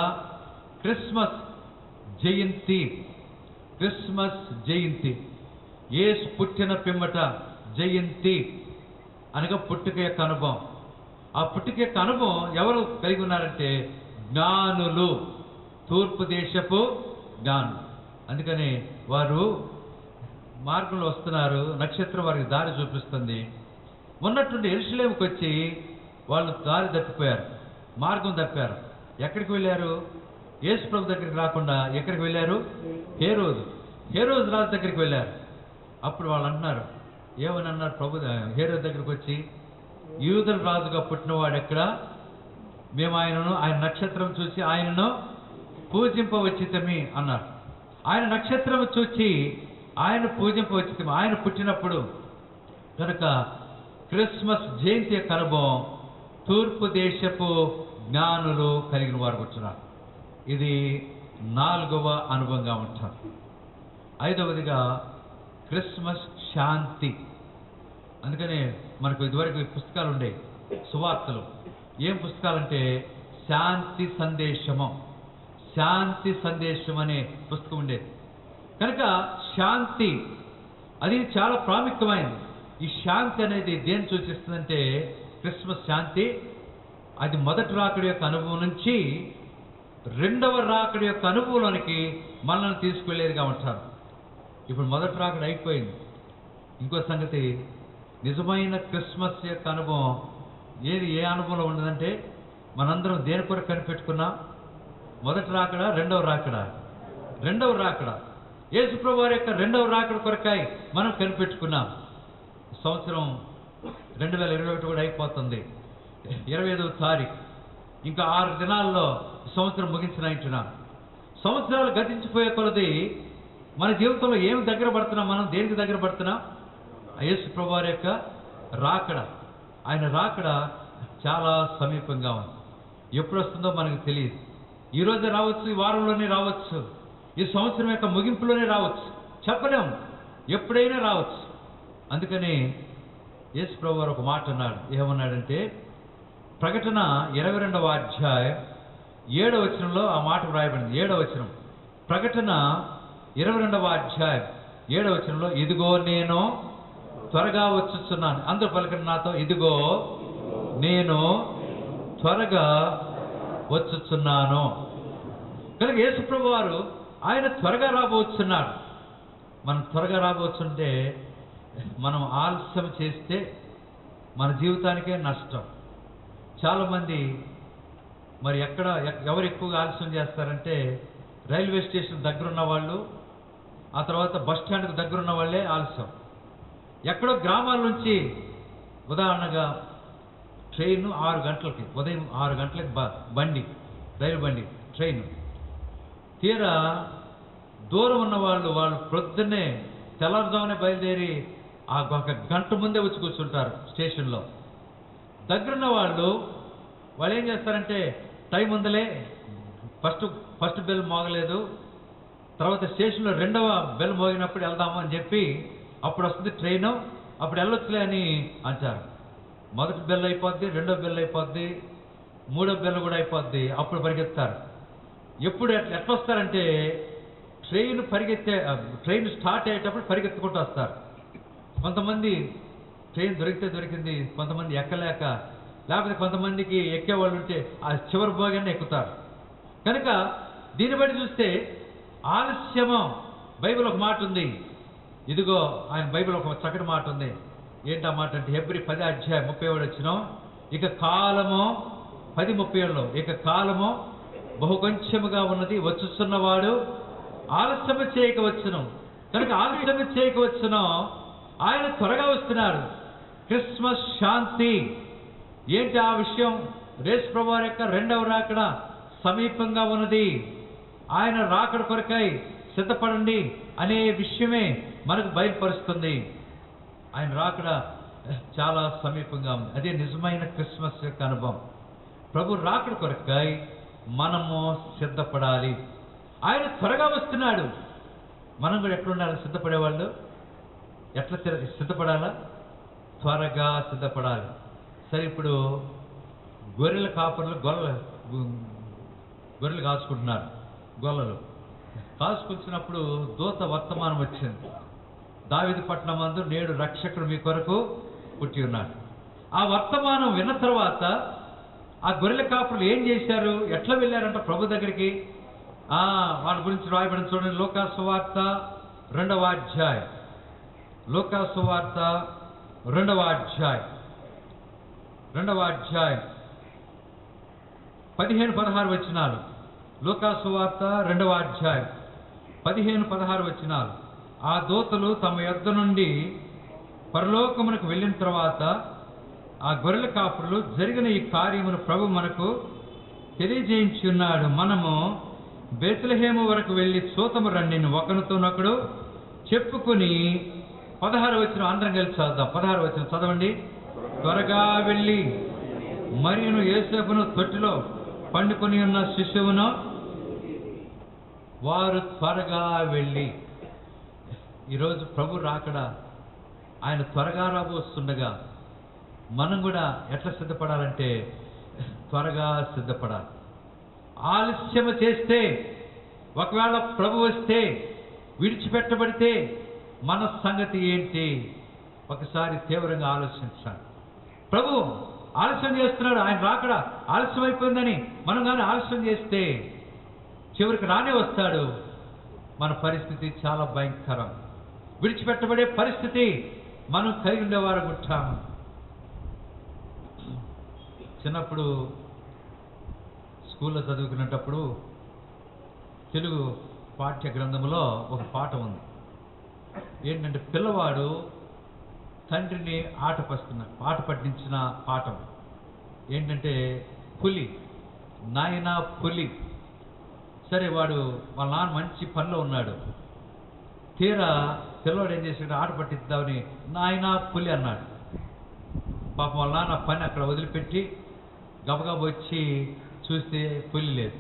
క్రిస్మస్ జయంతి. యేసు పుట్టిన పిమ్మట జయంతి అనగా పుట్టుక యొక్క అనుభవం. ఆ పుట్టుక యొక్క అనుభవం ఎవరు కలిగి ఉన్నారంటే జ్ఞానులు, తూర్పు దేశపు జ్ఞానులు. అందుకని వారు మార్గంలో వస్తున్నారు, నక్షత్రం వారికి దారి చూపిస్తుంది. ఉన్నట్టుండి యెరూషలేముకి వచ్చి వాళ్ళు దారి తప్పిపోయారు, మార్గం తప్పారు. ఎక్కడికి వెళ్ళారు? యేసు ప్రభు దగ్గరికి రాకుండా ఎక్కడికి వెళ్ళారు? హేరోదు రాజు దగ్గరికి వెళ్ళారు. అప్పుడు వాళ్ళు అంటున్నారు, ఏమని అన్నారు? హేరోదు దగ్గరికి వచ్చి, యూదుల రాజుగా పుట్టినవాడు ఎక్కడ? మేము ఆయన నక్షత్రం చూసి ఆయనను పూజింపవచ్చితమి అన్నారు. ఆయన నక్షత్రం చూచి ఆయన పూజింపవచ్చితమి, ఆయన పుట్టినప్పుడు. కనుక క్రిస్మస్ జయంతి యొక్క అనుభవం తూర్పు దేశపు జ్ఞానులు కలిగిన వారు కూర్చున్నారు. ఇది నాలుగవ అనుభవంగా ఉంటారు. ఐదవదిగా క్రిస్మస్ శాంతి. అందుకనే మనకు ఇదివరకు పుస్తకాలు ఉండేవి, సువార్తలు. ఏం పుస్తకాలంటే శాంతి సందేశం అనే పుస్తకం ఉండేది. కనుక శాంతి అది చాలా ప్రాముఖ్యమైనది. ఈ శాంతి అనేది దేన్ని సూచిస్తుందంటే క్రిస్మస్ శాంతి అది మొదటి రాకడి యొక్క అనుభవం నుంచి రెండవ రాకడి యొక్క అనుభవంలోనికి మనల్ని తీసుకెళ్లేదిగా ఉంటారు. ఇప్పుడు మొదటి రాకడి అయిపోయింది. ఇంకో సంగతి, నిజమైన క్రిస్మస్ యొక్క అనుభవం ఏ అనుభవంలో ఉండదంటే, మనందరం దేని కొరకు కనిపెట్టుకున్నాం? మొదటి రాకడా, రెండవ రాకడా. యేసు ప్రభువు వారి యొక్క రెండవ రాకడ కొరకై మనం కనిపెట్టుకున్నాం. సంవత్సరం 2021 కూడా అయిపోతుంది, 25వ తారీఖు. ఇంకా 6 దినాల్లో సంవత్సరం ముగించినట్టున్నాం. సంవత్సరాలు గతించిపోయే కొలది మన జీవితంలో ఏమి దగ్గర పడుతున్నాం? మనం దేనికి దగ్గర పడుతున్నాం? యేసు ప్రభువు వారి యొక్క రాకడ. ఆయన రాకడ చాలా సమీపంగా ఉంది. ఎప్పుడు వస్తుందో మనకు తెలియదు. ఈ రోజే రావచ్చు, ఈ వారంలోనే రావచ్చు, ఈ సంవత్సరం యొక్క ముగింపులోనే రావచ్చు, చెప్పలేము, ఎప్పుడైనా రావచ్చు. అందుకని యేసు ప్రభువు వారు ఒక మాట అన్నాడు. ఏమన్నాడంటే, ప్రకటన 22వ అధ్యాయం 7వ వచనంలో ఆ మాట వ్రాయబడింది. 7వ వచనం, ప్రకటన 22వ అధ్యాయం 7వ వచనంలో, ఇదిగో నేను త్వరగా వచ్చుచున్నాను. అందరూ పలకండి నాతో, ఇదిగో నేను త్వరగా వచ్చుచున్నాను. కనుక యేసు ప్రభువు వారు ఆయన త్వరగా రాబోతున్నాడు. మనం త్వరగా రాబోతుంటే మనం ఆలస్యం చేస్తే మన జీవితానికే నష్టం. చాలామంది మరి ఎవరు ఎక్కువగా ఆలస్యం చేస్తారంటే రైల్వే స్టేషన్ దగ్గరున్న వాళ్ళు, ఆ తర్వాత బస్ స్టాండ్కి దగ్గరున్న వాళ్ళే ఆలస్యం. ఎక్కడో గ్రామాల నుంచి ఉదాహరణగా ట్రైన్ 6 గంటలకి, ఉదయం 6 గంటలకి బండి, రైలు బండి, ట్రైన్. తీరా దూరం ఉన్న వాళ్ళు ప్రొద్దున్నే తెల్లవారుజామునే బయలుదేరి ఒక గంట ముందే వచ్చి కూర్చుంటారు స్టేషన్లో. దగ్గరున్న వాళ్ళు ఏం చేస్తారంటే, టైం ఉందలే, ఫస్ట్ బెల్ మోగలేదు, తర్వాత స్టేషన్లో 2వ బెల్ మోగినప్పుడు వెళ్దాము అని చెప్పి, అప్పుడు వస్తుంది ట్రైను, అప్పుడు వెళ్ళొచ్చులే అని అంటారు. మొదటి బెల్ అయిపోద్ది, 2వ బెల్ అయిపోద్ది, 3వ బెల్ కూడా అయిపోద్ది, అప్పుడు పరిగెత్తారు. ఎప్పుడు ఎట్లా వస్తారంటే, ట్రైన్ స్టార్ట్ అయ్యేటప్పుడు పరిగెత్తుకుంటూ వస్తారు. కొంతమంది ట్రైన్ దొరికింది, కొంతమంది ఎక్కలేక, లేకపోతే కొంతమందికి ఎక్కేవాళ్ళు ఉంటే ఆ చివరి భోగాన్ని ఎక్కుతారు. కనుక దీన్ని బట్టి చూస్తే ఆలస్యము, బైబిల్ ఒక మాట ఉంది. ఇదిగో ఆయన బైబిల్ ఒక చక్కటి మాట ఉంది. ఏంటా మాట అంటే, హెబ్రీ 10:37 ఇక కాలము 10:37 ఇక కాలము బహు కొంచెముగా ఉన్నది, వచ్చుచున్నవాడు ఆలస్యము చేయకవచ్చును. కనుక ఆలస్యము చేయకవచ్చును, ఆయన త్వరగా వస్తున్నాడు. క్రిస్మస్ శాంతి ఏంటి ఆ విషయం? యేసు ప్రభువారి యొక్క 2వ రాకడ సమీపంగా ఉన్నది. ఆయన రాకడ కొరకై సిద్ధపడండి అనే విషయమే మనకు బయలుపరుస్తుంది. ఆయన రాకడ చాలా సమీపంగా ఉంది. అదే నిజమైన క్రిస్మస్ యొక్క అనుభవం. ప్రభు రాకడ కొరకై మనము సిద్ధపడాలి. ఆయన త్వరగా వస్తున్నాడు. మనం కూడా ఎట్లుండాలి? సిద్ధపడేవాళ్ళు ఎట్లా సిద్ధపడాలా? త్వరగా సిద్ధపడాలి. సరే, ఇప్పుడు గొర్రెల కాపర్లు గొర్రెలు కాచుకుంటున్నారు. గొల్లలు కాచుకుంటున్నప్పుడు దూత వర్తమానం వచ్చింది. దావీదు పట్టణమందు నేడు రక్షకుడు మీ కొరకు పుట్టి ఉన్నాడు. ఆ వర్తమానం విన్న తర్వాత ఆ గొర్రెల కాపరులు ఏం చేశారు? ఎట్లా వెళ్ళారంట ప్రభు దగ్గరికి? వాళ్ళ గురించి రాయబడిన చూడండి. లూకాసు సువార్త 2వ అధ్యాయం. లూకాసు సువార్త 2వ అధ్యాయం 15-16 లూకాసు సువార్త 2వ అధ్యాయం 15-16 ఆ దూతలు తమ యొద్ద నుండి పరలోకమునకు వెళ్ళిన తర్వాత ఆ గొర్రెల కాపురులు జరిగిన ఈ కార్యమును ప్రభు మనకు తెలియజేయించి ఉన్నాడు. మనము బేత్లెహేము వరకు వెళ్ళి చూతము రండి ఒకరితోనొకడు చెప్పుకుని. 16 అందరం కలిసి చదువుదాం. 16 చదవండి. త్వరగా వెళ్ళి మరియును యోసేపును తొట్టిలో పండుకొని ఉన్న శిశువును వారు త్వరగా వెళ్ళి. ఈరోజు ప్రభు రాకడ, ఆయన త్వరగా రాబోస్తుండగా మనం కూడా ఎట్లా సిద్ధపడాలంటే త్వరగా సిద్ధపడాలి. ఆలస్యము చేస్తే, ఒకవేళ ప్రభు వస్తే విడిచిపెట్టబడితే మన సంగతి ఏంటి? ఒకసారి తీవ్రంగా ఆలోచించాలి. ప్రభు ఆలస్యం చేస్తున్నాడు, ఆయన రాకడ ఆలస్యం అయిపోయిందని మనం కానీ ఆలస్యం చేస్తే చివరికి రానే వస్తాడు. మన పరిస్థితి చాలా భయంకరం. విడిచిపెట్టబడే పరిస్థితి మనం కలిగి ఉండేవారు ఉంటాము. చిన్నప్పుడు స్కూల్లో చదువుకునేటప్పుడు తెలుగు పాఠ్య గ్రంథంలో ఒక పాఠం ఉంది. ఏంటంటే, పిల్లవాడు తండ్రిని ఆట పట్టించిన పాఠం ఏంటంటే, పులి, నాయనా పులి. సరే, వాళ్ళ నాన్న మంచి పనిలో ఉన్నాడు. తీరా పిల్లవాడు ఏం చేశాడు? ఆట పట్టిద్దామని నాయనా పులి అన్నాడు. పాపం వాళ్ళ నాన్న పని అక్కడ వదిలిపెట్టి గబగబా వచ్చి చూస్తే పులి లేదు.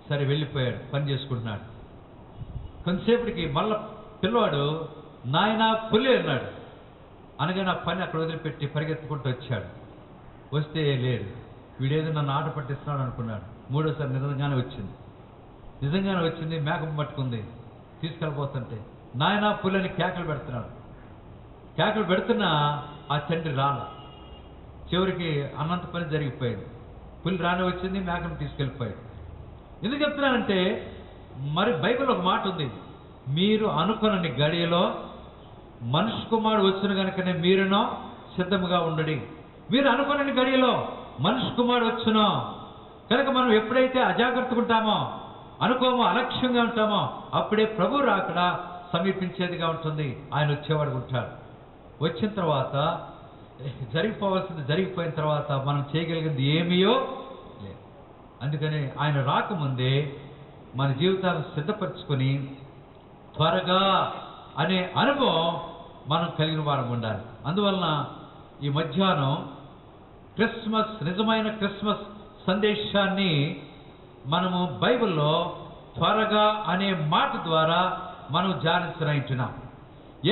సరే, వెళ్ళిపోయాడు, పని చేసుకుంటున్నాడు. కొంతసేపటికి మళ్ళా పిల్లవాడు నాయనా పులి అన్నాడు. అనగా నా పని అక్కడ వదిలిపెట్టి పరిగెత్తుకుంటూ వచ్చాడు. వస్తే లేదు. వీడేదో నన్ను ఆట పట్టిస్తున్నాడు అనుకున్నాడు. మూడోసారి నిజంగానే వచ్చింది. మేకం పట్టుకుంది, తీసుకెళ్ళిపోతుంటే నాయనా పులి అని కేకలు పెడుతున్నా ఆ తండ్రి రాల. చివరికి అన్నంత పని జరిగిపోయింది. పులి రాని వచ్చింది, మేకను తీసుకెళ్ళిపోయింది. ఎందుకు చెప్తున్నానంటే, మరి బైబిల్ ఒక మాట ఉంది. మీరు అనుకునని గడియలో మనుష్య కుమారుడు వచ్చిన కనుకనే మీరునో సిద్ధముగా ఉండడి. మీరు అనుకునని గడియలో మనుష్య కుమారుడు వచ్చునో కనుక మనం ఎప్పుడైతే అజాగ్రత్తగా ఉంటామో, అనుకోమో, అలక్ష్యంగా ఉంటామో, అప్పుడే ప్రభు రాకడ సమీపించేదిగా ఉంటుంది. ఆయన వచ్చేవాడు ఉంటాడు. వచ్చిన తర్వాత జరిగిపోవాల్సింది జరిగిపోయిన తర్వాత మనం చేయగలిగింది ఏమీయో లేదు. అందుకని ఆయన రాకముందే మన జీవితాలను సిద్ధపరచుకొని త్వరగా అనే అనుభవం మనం కలిగిన వారం ఉండాలి. అందువలన ఈ మధ్యాహ్నం క్రిస్మస్, నిజమైన క్రిస్మస్ సందేశాన్ని మనము బైబిల్లో త్వరగా అనే మాట ద్వారా మనం ధ్యానించనంటున్నాం.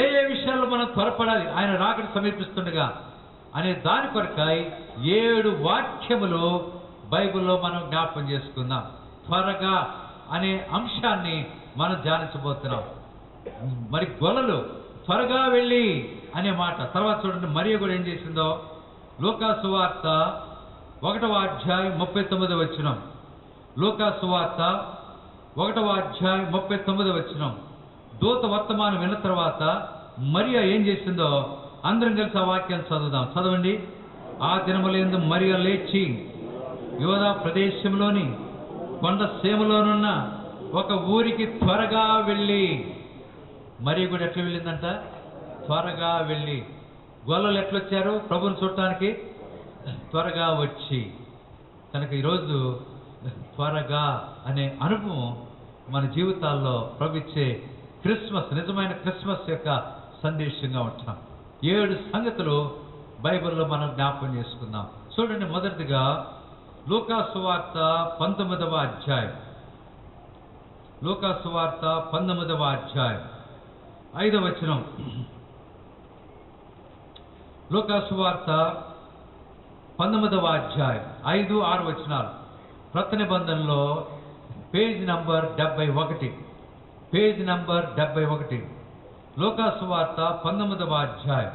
ఏ విషయాల్లో మనం త్వరపడాలి ఆయన రాకడ సమీపిస్తుండగా అనే దాని కొరకై 7 వాక్యములు బైబిల్లో మనం జ్ఞాపకం చేసుకుందాం. త్వరగా అనే అంశాన్ని మనం ధ్యానించబోతున్నాం. మరి గొల్లలు త్వరగా వెళ్ళి అనే మాట తర్వాత చూడండి. మరియ కూడా ఏం చేసిందో లూకా సువార్త 1వ అధ్యాయం 39వ వచనం. లూకా సువార్త 1వ అధ్యాయం 39వ వచనం. దూత వర్తమానం విన్న తర్వాత మరియ ఏం చేసిందో అందరం కలిసి ఆ వాక్యాన్ని చదువుదాం. చదవండి. ఆ దినములందు మరియ లేచి యోధా ప్రదేశంలోని కొండ సీమలోనున్న ఒక ఊరికి త్వరగా వెళ్ళి, మరియ కూడా ఎట్లా వెళ్ళిందంట? త్వరగా వెళ్ళి. గొల్లలు ఎట్లొచ్చారు ప్రభుని చూడటానికి? త్వరగా వచ్చి. కనుక ఈరోజు త్వరగా అనే అనుభవం మన జీవితాల్లో ప్రభు ఇచ్చే క్రిస్మస్, నిజమైన క్రిస్మస్ యొక్క సందేశంగా ఉంటాం. 7 సంగతులు బైబిల్లో మనం జ్ఞాపకం చేసుకుందాం. చూడండి. మొదటిగా లూకా సువార్త 19వ అధ్యాయం. లూకా సువార్త 19వ అధ్యాయం 5వ వచనం. లూకా సువార్త 19వ అధ్యాయం 5, 6 వచనాలు. క్రొత్త నిబంధనలో పేజ్ నంబర్ 71. Page number 71. లూకా సువార్త 19వ అధ్యాయం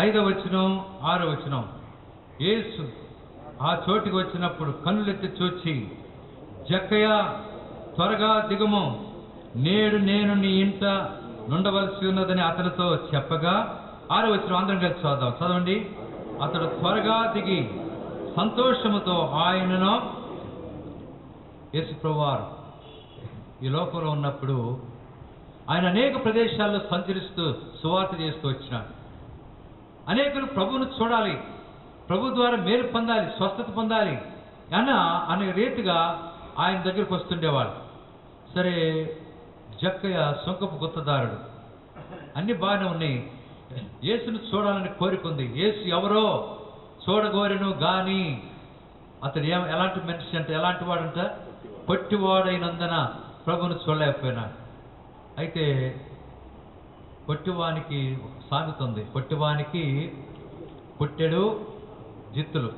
5వ వచనం, 6వ వచనం. యేసు ఆ చోటికి వచ్చినప్పుడు కన్నులెత్తి చూచి, జక్కయ్య త్వరగా దిగుము, నేడు నేను నీ ఇంట నుండవలసి ఉన్నదని అతనితో చెప్పగా, 6వ వచనం అందరం కలిసి చదువుదాం. చదవండి. అతడు త్వరగా దిగి సంతోషముతో ఆయనను, యేసు ప్రభువారు ఈ లోకంలో ఉన్నప్పుడు ఆయన అనేక ప్రదేశాల్లో సంచరిస్తూ సువార్త చేస్తూ వచ్చినాడు. అనేకులు ప్రభువును చూడాలి, ప్రభు ద్వారా మేలు పొందాలి, స్వస్థత పొందాలి అనే రీతిగా ఆయన దగ్గరికి వస్తుండేవాడు. సరే, జక్కయ్య సుంకపు గుత్తదారుడు, అన్ని బాగానే ఉన్నాయి. యేసును చూడాలని కోరికుంది. యేసు ఎవరో చూడగోరెను గాని అతడు ఎలాంటి మనిషి అంటే, ఎలాంటి వాడంట? పొట్టివాడైనందున ప్రభువును చూడలేకపోయినాడు. అయితే పొట్టివానికి సాగుతుంది, పొట్టివానికి పుట్టెడు జిత్తులు.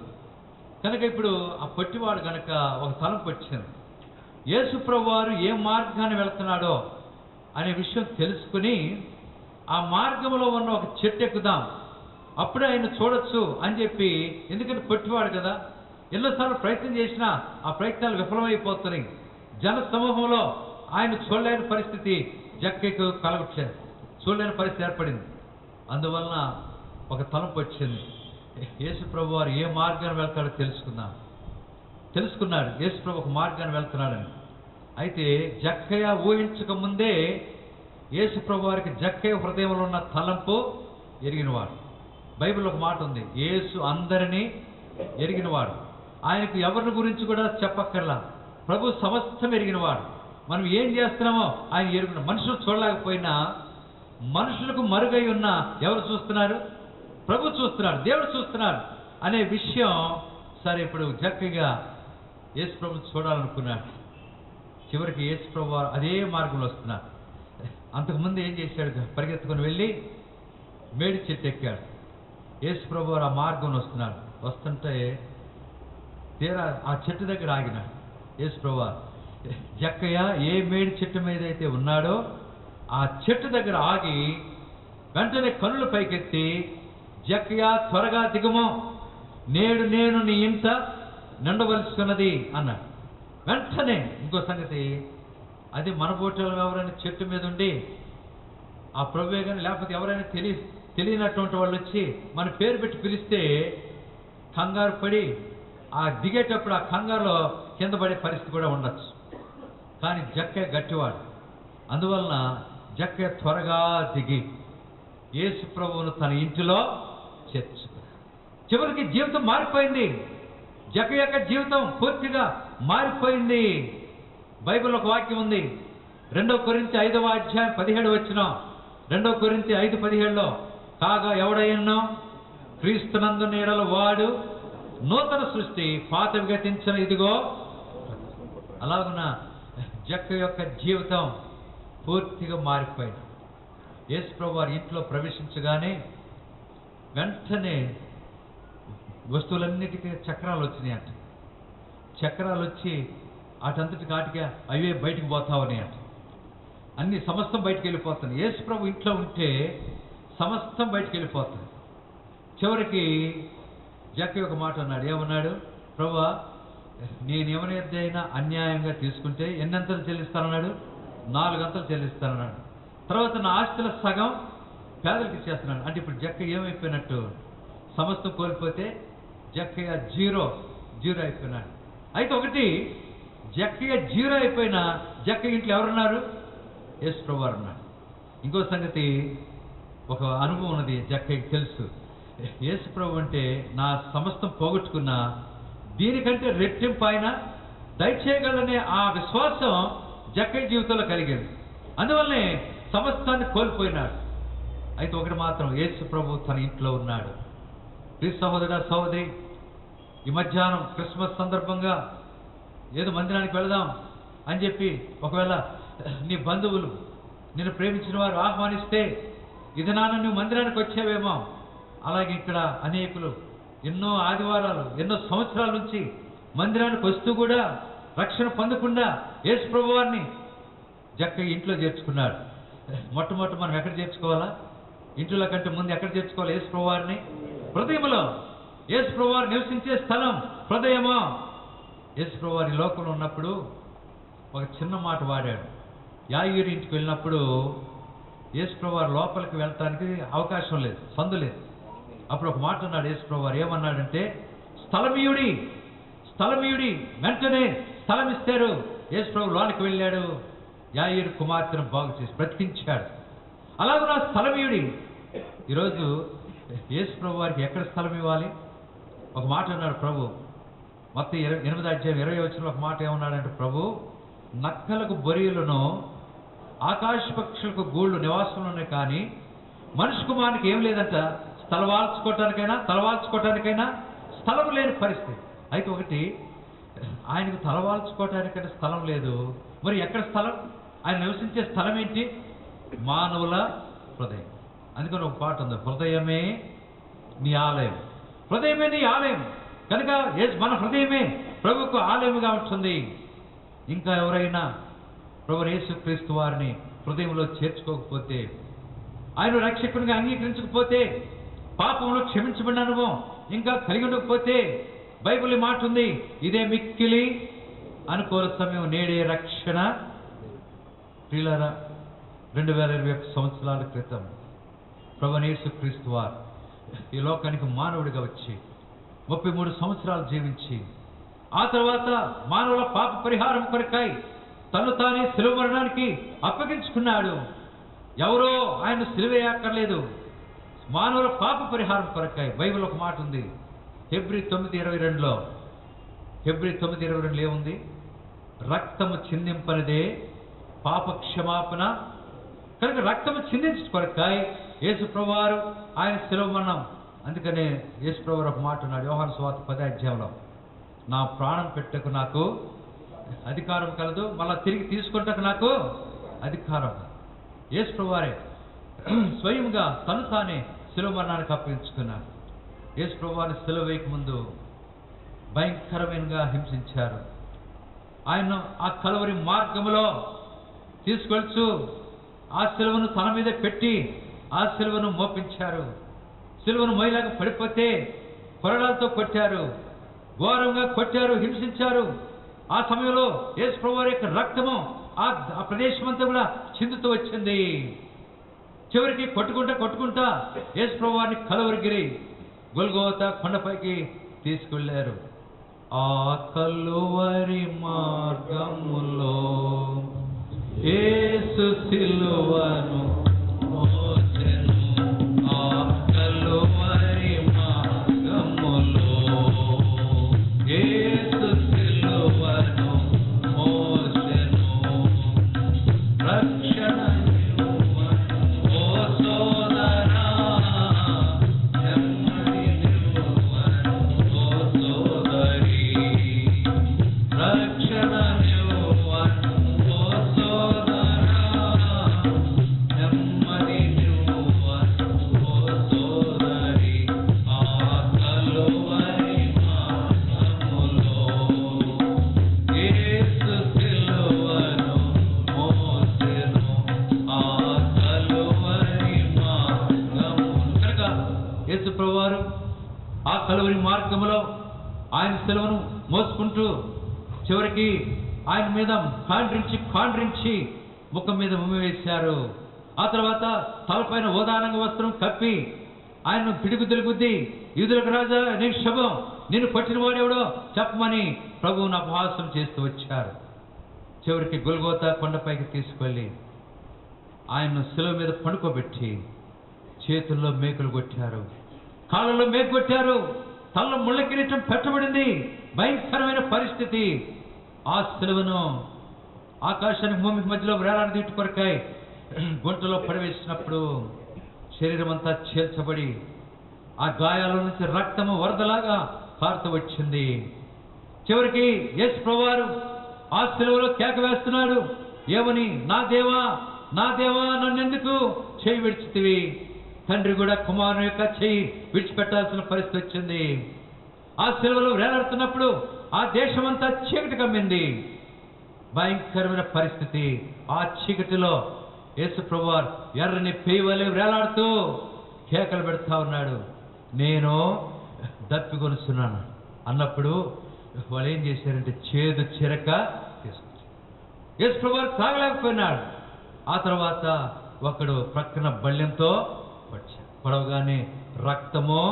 కనుక ఇప్పుడు ఆ పొట్టివాడు కనుక ఒక తలంపు వచ్చింది. యేసు ప్రభువారు ఏ మార్గాన్ని వెళుతున్నాడో అనే విషయం తెలుసుకుని ఆ మార్గంలో ఉన్న ఒక చెట్టు ఎక్కుదాం, అప్పుడే ఆయన చూడొచ్చు అని చెప్పి. ఎందుకంటే పొట్టివాడు కదా, ఎన్నోసార్లు ప్రయత్నం చేసినా ఆ ప్రయత్నాలు విఫలమైపోతున్నాయి. జన సమూహంలో ఆయన చూడలేని పరిస్థితి జక్కయ్యకు కలగొచ్చింది, చూడలేని పరిస్థితి ఏర్పడింది. అందువలన ఒక తలంపు వచ్చింది. యేసు ప్రభు వారు ఏ మార్గాన్ని వెళ్తాడో తెలుసుకున్నాడు. యేసు ప్రభు ఒక మార్గాన్ని వెళ్తున్నాడని. అయితే జక్కయ్య ఊహించక ముందే యేసు ప్రభు వారికి జక్కయ్య హృదయంలో ఉన్న తలంపు ఎరిగినవాడు. బైబిల్లో ఒక మాట ఉంది, యేసు అందరినీ ఎరిగినవాడు. ఆయనకు ఎవరిని గురించి కూడా చెప్పక్కర్లా, ప్రభు సమస్తం ఎరిగినవాడు. మనం ఏం చేస్తున్నామో ఆయన ఎరుగున. మనుషులు చూడలేకపోయినా మనుషులకు మరుగై ఉన్న ఎవరు చూస్తున్నారు? ప్రభు చూస్తున్నాడు, దేవుడు చూస్తున్నాడు అనే విషయం. సరే, ఇప్పుడు జక్కగా యేసు ప్రభుని చూడాలనుకున్నాడు. చివరికి యేసు ప్రభు అదే మార్గంలో వస్తున్నాడు. అంతకుముందు ఏం చేశాడు? పరిగెత్తుకొని వెళ్ళి మేడి చెట్టు ఎక్కాడు. యేసు ప్రభు ఆ మార్గంలో వస్తున్నాడు. వస్తుంటే తీరా ఆ చెట్టు దగ్గర ఆగినాడు. యేసు ప్రభు జక్కయ్య ఏ మేడి చెట్టు మీద అయితే ఉన్నాడో ఆ చెట్టు దగ్గర ఆగి వెంటనే కన్నులు పైకెత్తి, జక్కయ్య త్వరగా దిగుము, నేడు నేను నీ ఇంట నిండవలసినది అన్నాడు. వెంటనే ఇంకో సంగతి, అది మన బోటలు ఎవరైనా చెట్టు మీద ఉండి ఆ ప్రభువే కానీ లేకపోతే ఎవరైనా తెలియనటువంటి వాళ్ళు వచ్చి మన పేరు పెట్టి పిలిస్తే కంగారు పడి ఆ దిగేటప్పుడు ఆ కంగారులో కింద పడే పరిస్థితి కూడా ఉండొచ్చు. కానీ జక్కయ్య గట్టివాడు. అందువలన జక్కయ్య త్వరగా దిగి యేసు ప్రభువును తన ఇంటిలో చేర్చుకున్నాడు. చివరికి జీవితం మారిపోయింది. జక్కయ్య యొక్క జీవితం పూర్తిగా మారిపోయింది. బైబిల్ ఒక వాక్యం ఉంది, 2 కొరింథీ 5వ అధ్యాయం 17 వచనం. 2 కొరింథీ 5:17లో కాగా ఎవడైనో క్రీస్తునందు నీడల వాడు నూతన సృష్టి, పాతవి గతించిన ఇదిగో. అలాగున జక్కయ్య యొక్క జీవితం పూర్తిగా మారిపోయింది. యేసు ప్రభు వారి ఇంట్లో ప్రవేశించగానే వెంటనే వస్తువులన్నిటికీ చక్రాలు వచ్చినాయి అంట. చక్రాలు వచ్చి అటంతటికి ఆటికి అవే బయటికి పోతావని అంట. అన్ని సమస్తం బయటికి వెళ్ళిపోతుంది. యేసు ప్రభు ఇంట్లో ఉంటే సమస్తం బయటికి వెళ్ళిపోతుంది. చివరికి జక్కయ్య ఒక మాట అన్నాడు. ఏమన్నాడు? ప్రభువా, నేను ఎవరిదైనా అన్యాయంగా తీసుకుంటే ఎన్నంతలు చెల్లిస్తానన్నాడు? 4 అంతలు చెల్లిస్తానన్నాడు. తర్వాత నా ఆస్తుల సగం పేదలకు ఇచ్చేస్తున్నాడు. అంటే ఇప్పుడు జక్కయ్య ఏమైపోయినట్టు? సమస్తం కోల్పోతే జక్కయ్య జీరో అయిపోయినాడు. అయితే ఒకటి, జక్కయ్య జీరో అయిపోయినా జక్కయ్య ఇంట్లో ఎవరున్నారు? యేసు ప్రభు వారు ఉన్నాడు. ఇంకో సంగతి, ఒక అనుభవం ఉన్నది జక్కయ్యకి తెలుసు. యేసు ప్రభు అంటే నా సమస్తం పోగొట్టుకున్నా దీనికంటే రెట్టింపు ఆయన దయచేయగలనే ఆ విశ్వాసం జక్కయ్య జీవితంలో కలిగింది. అందువల్లనే సమస్తాన్ని కోల్పోయినాడు. అయితే ఒకటి మాత్రం, యేసు ప్రభు తన ఇంట్లో ఉన్నాడు. ప్రియ సహోదర సహోదరి, ఈ మధ్యాహ్నం క్రిస్మస్ సందర్భంగా ఏదో మందిరానికి వెళదాం అని చెప్పి ఒకవేళ నీ బంధువులు నిన్ను ప్రేమించిన వారు ఆహ్వానిస్తే ఇది నాన్న నువ్వు మందిరానికి వచ్చావేమో. అలాగే ఇక్కడ అనేకులు ఎన్నో ఆదివారాలు ఎన్నో సంవత్సరాల నుంచి మందిరానికి వస్తూ కూడా రక్షణ పొందకుండా యేసు ప్రభు వారిని జక్కయ్య ఇంట్లో చేర్చుకున్నాడు. మొట్టమొదటి మనం ఎక్కడ చేర్చుకోవాలా? ఇంట్లో కంటే ముందు ఎక్కడ చేర్చుకోవాలి? యేసు ప్రభు వారిని హృదయంలో. యేసు ప్రభు వారు నివసించే స్థలం హృదయమో. యేసు ప్రభు వారి లోకంలో ఉన్నప్పుడు ఒక చిన్న మాట వాడాడు. యాయీరు ఇంటికి వెళ్ళినప్పుడు యేసు ప్రభు వారు లోపలికి వెళ్ళటానికి అవకాశం లేదు, సందు లేదు. అప్పుడు ఒక మాట అన్నాడు యేసు ప్రభు వారు. ఏమన్నాడంటే, స్థలమీయుడి. వెంటనే స్థలం ఇస్తారు. యేసు ప్రభు లోనికి వెళ్ళాడు. యాయీరు కుమార్తెను బాగు చేసి బ్రతికించాడు. అలాగే నా స్థలమీయుడి. ఈరోజు యేసు ప్రభు వారికి ఎక్కడ స్థలం ఇవ్వాలి? ఒక మాట అన్నాడు ప్రభు. మత్తయి 8వ అధ్యాయం 20వ వచనంలో ఒక మాట ఏమన్నాడంటే, ప్రభు నక్కలకు బొరియలను ఆకాశ పక్షులకు గూళ్ళు నివాసంలో ఉన్నాయి, కానీ మనిషి కుమారునికి ఏం లేదంట, తలవాల్చుకోవటానికైనా స్థలం లేని పరిస్థితి. అయితే ఒకటి, ఆయనకు తలవాల్చుకోవటానికైనా స్థలం లేదు. మరి ఎక్కడ స్థలం? ఆయన నివసించే స్థలం ఏంటి? మానవుల హృదయం. అందుకని ఒక పాట ఉంది, హృదయమే నీ ఆలయం. హృదయమే నీ ఆలయం కనుక మన హృదయమే ప్రభువుకు ఆలయముగా ఉంటుంది. ఇంకా ఎవరైనా ప్రభు యేసుక్రీస్తు వారిని హృదయంలో చేర్చుకోకపోతే, ఆయన రక్షకునిగా అంగీకరించకపోతే, పాపంలో క్షమించబడిన అనుభవం ఇంకా కలిగి ఉండకపోతే, బైబిల్ మాట ఉంది, ఇదే మిక్కిలి అనుకోల సమయం నేడే రక్షణ. ప్రియులారా, 2021 సంవత్సరాల క్రితం ప్రభు యేసుక్రీస్తు వారు ఈ లోకానికి మానవుడిగా వచ్చి 33 సంవత్సరాలు జీవించి, ఆ తర్వాత మానవుల పాప పరిహారం కొరకై తను తానే శిలువ మరణానికి అప్పగించుకున్నాడు. ఎవరో ఆయన సిలువేయక్కర్లేదు, మానవుల పాప పరిహారం కొరకై. బైబిల్ ఒక మాట ఉంది, హెబ్రీ 9:22లో. హెబ్రీ 9:22 ఏముంది? రక్తము చిందింపనిదే పాప క్షమాపణ. కనుక రక్తము చిందించు కొరకై యేసు ప్రభువారు ఆయన శిలువ మరణం. అందుకనే యేసు ప్రభువారు ఒక మాట ఉన్నాడు యోహాను సువార్త 10వ అధ్యాయంలో, నా ప్రాణం పెట్టకు నాకు అధికారం కలదు, మళ్ళా తిరిగి తీసుకుంటకు నాకు అధికారం. యేసు ప్రభువారే స్వయంగా తను తానే శిలువ మరణానికి అప్పగించుకున్నాడు. యేసు ప్రభువారిని శిలువ వేయక ముందు భయంకరమైనగా హింసించారు. ఆయన ఆ కలవరి మార్గములో తీసుకెళ్తూ ఆ శిలువను తన మీద పెట్టి ఆ శిలువను మోపించారు. శిలువను మహిళగా పడిపోతే కొరడాలతో కొట్టారు, ఘోరంగా కొట్టారు, హింసించారు. ఆ సమయంలో యేసు ప్రభువారి యొక్క రక్తము ఆ ప్రదేశం అంతా కూడా చిందుతూ వచ్చింది. చివరికి కొట్టుకుంటా యేసు ప్రభువారిని కలవరిగిరి గొల్గోతా కొండపైకి తీసుకెళ్లారు. ఆ కలువరి మార్గములో యేసు సిలువను మోసెను. ఆ కలువరి మార్గములో యేసు సిలువను మోసెను. రక్షణ ఓ సోదరా, నెమ్మది నివ్వను ఓ సోదరి. రక్షణ నివ్వను ఓ సోదరా, నెమ్మది నివ్వను ఓ సోదరి. ఆ కలువరి మార్గములో యేసు సిలువను మోసెను. ఆ కలువరి మార్గములో కనుక యేసు ప్రభువారు ఆ కలువరి మార్గములో ఆయన సిలువను మోసుకుంటూ చివరికి ఆయన మీద కాండ్రించి ముఖం మీద ఉమ్మి వేశారు. ఆ తర్వాత తలపైన ఓదానంగ వస్త్రం కప్పి ఆయన్ను పిడుగుదలు గుద్ది, యూదులకు రాజా నీకు శుభం, నిన్ను కొట్టిన వాడెవడో చెప్పమని ప్రభువును అపహాసం చేస్తూ వచ్చారు. చివరికి గొల్గోతా కొండపైకి తీసుకెళ్ళి ఆయన్ను శిలువ మీద పడుకోబెట్టి చేతుల్లో మేకులు కొట్టారు, కాళ్ళలో మేకు కొట్టారు, తలలో ముళ్ళ కిరీటం పెట్టబడింది. భయంకరమైన పరిస్థితి. ఆ శిలువను ఆకాశానికి భూమికి మధ్యలో వేలాడదీటు కొరకాయ గుంటలో పడివేసినప్పుడు శరీరం అంతా చీల్చబడి ఆ గాయాల నుంచి రక్తము వరదలాగా కారుతూ వచ్చింది. చివరికి యేసు ప్రభువారు ఆ శిలువలో కేక వేస్తున్నాడు. ఏమని? నా దేవా, నా దేవా, నన్నెందుకు చేయి విడిచితివి? తండ్రి కూడా కుమారుని యొక్క చేయి విడిచిపెట్టాల్సిన పరిస్థితి వచ్చింది. ఆ శిలువలో వేలాడుతున్నప్పుడు ఆ దేశమంతా చీకటి కమ్మింది. భయంకరమైన పరిస్థితి. ఆ చీకటిలో యేసు ప్రభువారు ఎర్రని పేవలే వేలాడుతూ కేకలు పెడతా ఉన్నాడు. నేను దప్పికొనుస్తున్నాను అన్నప్పుడు వాళ్ళు ఏం చేశారంటే చేదు చిరక తీసుకొచ్చారు. యేసు ప్రభువారు తాగలేకపోయినాడు. ఆ తర్వాత ఒకడు ప్రక్కన బళ్ళెంతో పడవగానే రక్తమో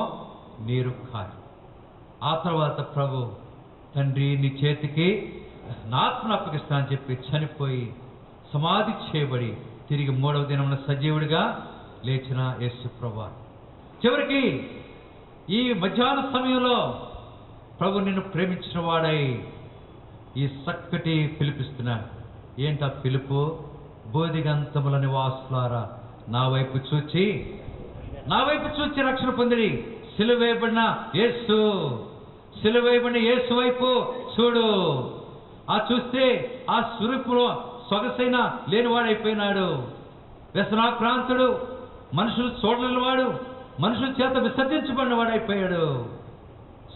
నీరు కారు. ఆ తర్వాత ప్రభు, తండ్రి నీ చేతికి నా ఆత్మను అప్పగిస్తా అని చెప్పి చనిపోయి సమాధి చేయబడి తిరిగి 3వ దినమున సజీవుడిగా లేచిన యేసు ప్రభువారు చివరికి ఈ మధ్యాహ్న సమయంలో ప్రభు నిన్ను ప్రేమించిన వాడై ఈ చక్కటి పిలిపిస్తున్నాడు. ఏంటా పిలుపు? బోధిగంతముల నివాసులారా నా వైపు చూచి రక్షణ పొందిరి. సిలువేయబడిన యేసు వైపు చూడు. ఆ చూస్తే ఆ స్వరూపులో సొగసైన లేనివాడైపోయినాడు. వ్యసనాక్రాంతుడు, మనుషులు చూడలేనివాడు, మనుషుల చేత విసర్జించబడిన వాడైపోయాడు.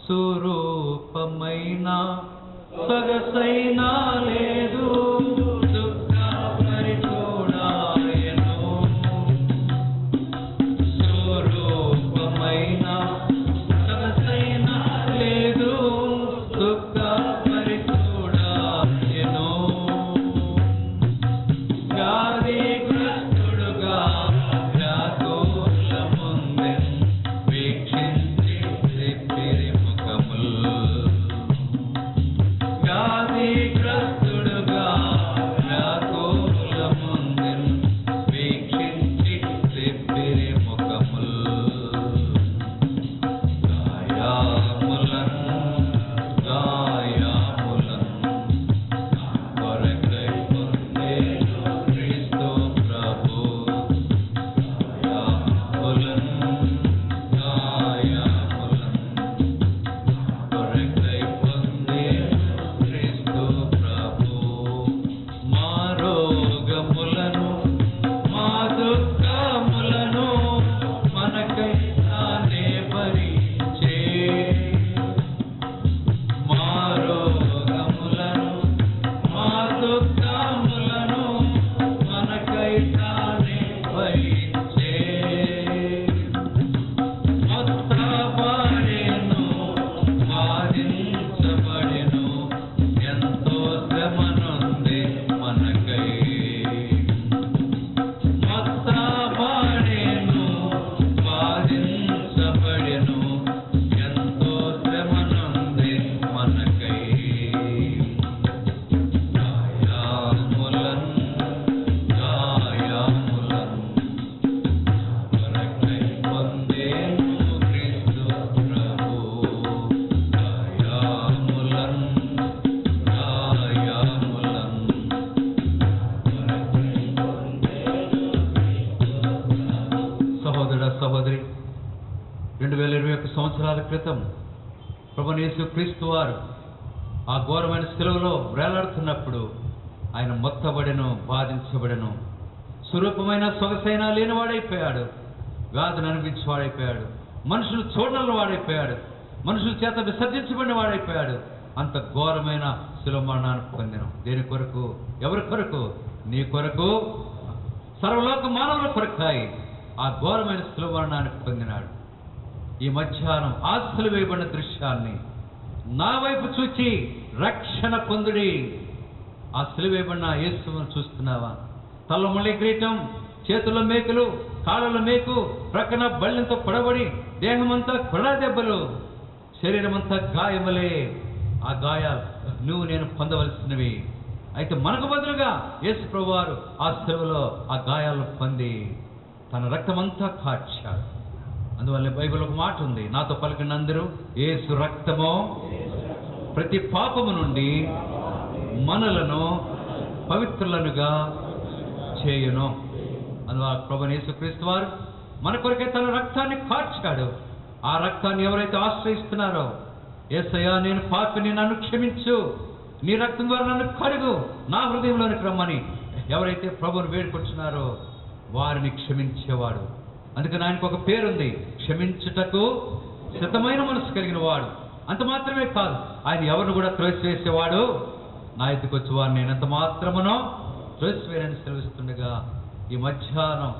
స్వరూపమైన సొగసైన లేదు, సహోదర సహోదరి, 2021 సంవత్సరాల క్రితం ప్రభువైన యేసుక్రీస్తు వారు ఆ ఘోరమైన శిలువలో వేలాడుతున్నప్పుడు ఆయన మొత్తబడెను, బాధించబడెను, స్వరూపమైన సొగసైన లేనివాడైపోయాడు, వ్యాధిని అనిపించేవాడైపోయాడు, మనుషులు చూడని వాడైపోయాడు, మనుషుల చేత విసర్జించబడిన వాడైపోయాడు. అంత ఘోరమైన శిలువ మరణాన్ని పొందిన దేని కొరకు? ఎవరి కొరకు? నీ కొరకు, సర్వలోక మానవుల కొరకాయి ఆ ఘోరమైన శిలువ మరణాన్ని పొందినాడు. ఈ మధ్యాహ్నం ఆ శిలువ వేయబడిన దృశ్యాన్ని నా వైపు చూచి రక్షణ పొందుడి. ఆ శిలువ వేయబడిన యేసును చూస్తున్నావా? తల ముళ్ళ కిరీటం, చేతుల మేకులు, కాళ్ళ మేకు, ప్రక్కన బళ్ళంతో పొడబడి, దేహమంతా కొడా దెబ్బలు, శరీరమంతా గాయములే. ఆ గాయాలు నువ్వు నేను పొందవలసినవి. అయితే మనకు బదులుగా యేసు ప్రభువారు ఆ శిలువలో ఆ గాయాలను పొంది తన రక్తమంతా కార్చాడు. అందువల్ల బైబిల్ ఒక మాట ఉంది, నాతో పలికిన అందరూ, యేసు రక్తము ప్రతి పాపము నుండి మనలను పవిత్రులనుగా చేయును. అందువల్ల ప్రభువైన యేసుక్రీస్తు వారు మన కొరకే తన రక్తాన్ని కార్చాడు. ఆ రక్తాన్ని ఎవరైతే ఆశ్రయిస్తున్నారో, యేసయ్యా నేను పాపిని, నన్ను క్షమించు, నీ రక్తం ద్వారా నన్ను కడుగు, నా హృదయంలోనికి రమ్మని ఎవరైతే ప్రభువును వేడుకొచ్చున్నారో వారిని క్షమించేవాడు. అందుకని ఆయనకు ఒక పేరుంది, క్షమించుటకు శతమైన మనసు కలిగిన వాడు. అంత మాత్రమే కాదు, ఆయన ఎవరిని కూడా త్రోసివేసేవాడు. నా ఎద్దుకు వచ్చి వారిని నేను ఎంత మాత్రమునో త్రోసివేయనని సెలవిస్తుండగా ఈ మధ్యాహ్నం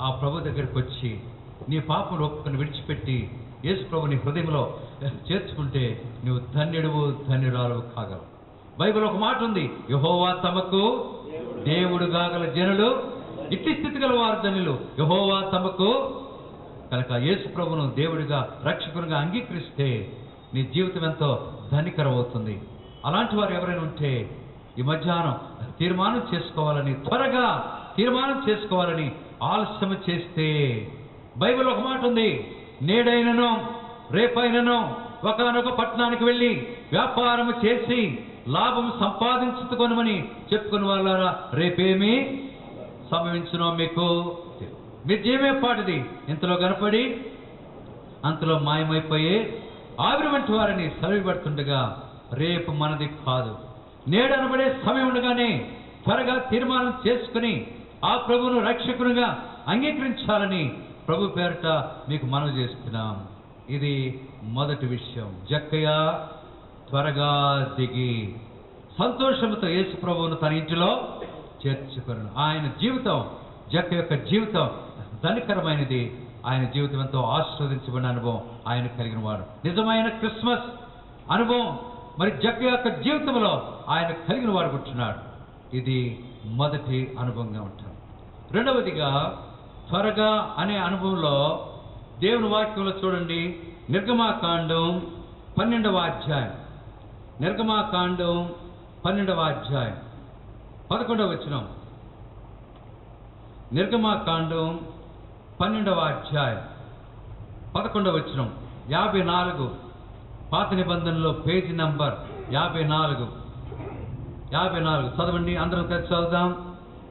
ఆ ప్రభు దగ్గరికి వచ్చి నీ పాపను ఒప్పుకొని విడిచిపెట్టి యేసు ప్రభు నీ హృదయంలో చేర్చుకుంటే నువ్వు ధన్యుడువు, ధన్యురాలు కాగలవు. బైబిల్ ఒక మాట ఉంది, యెహోవా తమకు దేవుడు కాగల జనులు, ఇట్టి స్థితి గల వారు ధన్యులు. యెహోవా తమకు, కనుక యేసు ప్రభును దేవుడిగా రక్షకునిగా అంగీకరిస్తే నీ జీవితం ఎంతో ధనికరం అవుతుంది. అలాంటి వారు ఎవరైనా ఉంటే ఈ మధ్యాహ్నం తీర్మానం చేసుకోవాలని, త్వరగా తీర్మానం చేసుకోవాలని ఆలస్యం చేస్తే, బైబిల్ ఒక మాట ఉంది, నేడైనను రేపైనను ఒకనొక పట్టణానికి వెళ్ళి వ్యాపారం చేసి లాభం సంపాదించుకొనమని చెప్పుకుని వాళ్ళారా, రేపేమి సంభవించునో మీకు మీ జీవమే పాటిది, ఇంతలో కనపడి అంతలో మాయమైపోయే ఆవిరి వంటి వారిని సరిపడుతుండగా రేపు మనది కాదు. నేడు అనబడే సమయం ఉండగానే త్వరగా తీర్మానం చేసుకుని ఆ ప్రభువును రక్షకునిగా అంగీకరించాలని ప్రభు పేరిట మీకు మనవి చేస్తున్నాం. ఇది మొదటి విషయం. జక్కయ్య త్వరగా దిగి సంతోషంతో యేసు ప్రభువును తన ఇంటిలో చేర్చుకున్నాడు. ఆయన జీవితం, జక్క యొక్క జీవితం ధనికరమైనది. ఆయన జీవితం ఎంతో ఆస్వాదించబడిన అనుభవం ఆయన కలిగిన వాడు. నిజమైన క్రిస్మస్ అనుభవం మరి జక్క యొక్క జీవితంలో ఆయన కలిగిన వాడు కూర్చున్నాడు. ఇది మొదటి అనుభవంగా ఉంటాడు. రెండవదిగా త్వరగా అనే అనుభవంలో దేవుని వాక్యంలో చూడండి, నిర్గమాకాండం 12వ అధ్యాయం, నిర్గమాకాండం 12వ అధ్యాయం 11వ వచనం. నిర్గమాకాండం 12వ అధ్యాయం 11వ వచనం, 54 పాత నిబంధనలో పేజీ నంబర్ 54 చదవండి, అందరం కలిసి చదువుదాం.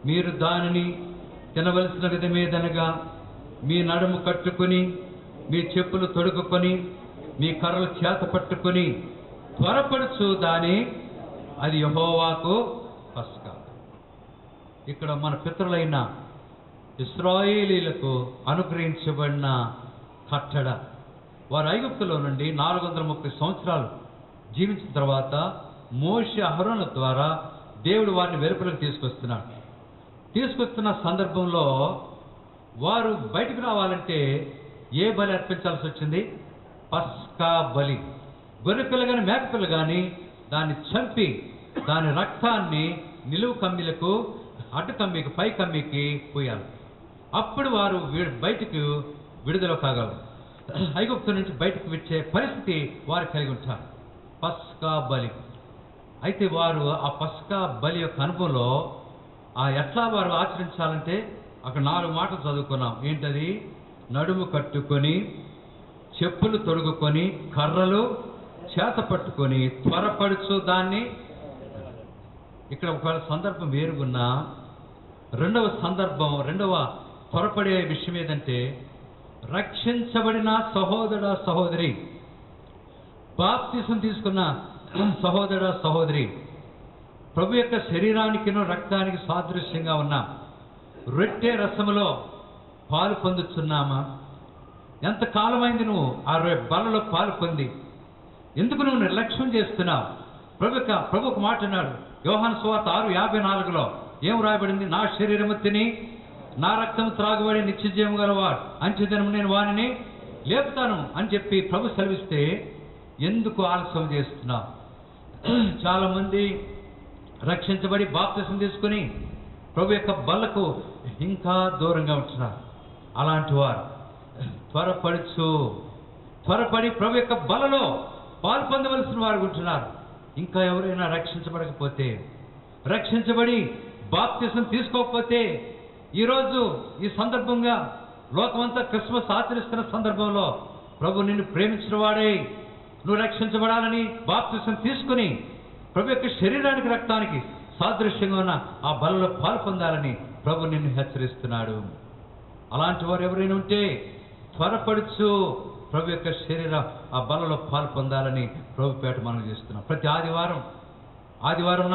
మీరు దానిని తినవలసిన విధమేదనగా మీ నడుము కట్టుకొని, మీ చెప్పులు తొడుగుకొని, మీ కర్రలు చేత పట్టుకొని త్వరపడుచు దాని, అది యెహోవాకు పస్కా. ఇక్కడ మన పితరులైన ఇశ్రాయేలీలకు అనుగ్రహించబడిన కట్టడ. వారు ఐగుప్తులో నుండి 430 సంవత్సరాలు జీవించిన తర్వాత మోషే అహరోనుల ద్వారా దేవుడు వారిని వెలుపలకు తీసుకొస్తున్న సందర్భంలో వారు బయటకు రావాలంటే ఏ బలి అర్పించాల్సి వచ్చింది? పస్కా బలి. గొర్రెపిల్ల కానీ మేకపిల్ల కానీ దాన్ని చంపి దాని రక్తాన్ని నిలువు కమ్మిలకు, అడ్డు కమ్మికి, పై కమ్మికి పోయాలి. అప్పుడు వారు బయటకు విడుదల కాగలరు. ఐగుప్తు నుంచి బయటకు వచ్చే పరిస్థితి వారు కలిగి ఉంటారు. పస్కా బలి. అయితే వారు ఆ పస్కా బలి యొక్క అనుభవంలో ఎట్లా వారు ఆచరించాలంటే అక్కడ 4 మాటలు చదువుకున్నాం. ఏంటది? నడుము కట్టుకొని, చెప్పులు తొడుగుకొని, కర్రలు చేత పట్టుకొని త్వరపడుచు దాన్ని. ఇక్కడ ఒకవేళ సందర్భం వేరుగున్నా రెండవ త్వరపడే విషయం ఏదంటే రక్షించబడిన సహోదర సహోదరి, బాప్తిసం తీసుకున్న సహోదర సహోదరి, ప్రభు యొక్క శరీరానికిను రక్తానికి సాదృశ్యంగా ఉన్న రొట్టె రసములో పాలు పొందుతున్నామా? ఎంతకాలమైంది నువ్వు ఆ బలలో పాలు పొంది? ఎందుకు నువ్వు నిర్లక్ష్యం చేస్తున్నావు? ప్రభు ఒక మాట అన్నాడు, యోహాను సువార్త 6:54లో ఏం రాయబడింది? నా శరీరము తిని నా రక్తము త్రాగుబడి నిత్య జీవము గలవాడు, అంచెదినము నేను వానిని లేపుతాను అని చెప్పి ప్రభు సెలవిస్తే ఎందుకు ఆలస్యం చేస్తున్నావు? చాలామంది రక్షించబడి బాప్తిసం తీసుకుని ప్రభు యొక్క బల్లకు ఇంకా దూరంగా ఉంటున్నారు. అలాంటి వారు త్వరపడి ప్రభు యొక్క బలలో పాలు పొందవలసిన వారు ఉంటున్నారు. ఇంకా ఎవరైనా రక్షించబడకపోతే, రక్షించబడి బాప్తిసం తీసుకోకపోతే, ఈరోజు ఈ సందర్భంగా లోకమంతా క్రిస్మస్ ఆచరిస్తున్న సందర్భంలో ప్రభు నిన్ను ప్రేమించిన వాడే నువ్వు రక్షించబడాలని బాప్తిసం తీసుకుని ప్రభు యొక్క శరీరానికి రక్తానికి సాదృశ్యంగా ఉన్న ఆ బలలో పాలు పొందాలని ప్రభు నిన్ను హెచ్చరిస్తున్నాడు. అలాంటి వారు ఎవరైనా ఉంటే త్వరపడుచు ప్రభు యొక్క శరీర ఆ బలలో పాలు పొందాలని ప్రభు పేట మనం చేస్తున్నాం. ప్రతి ఆదివారం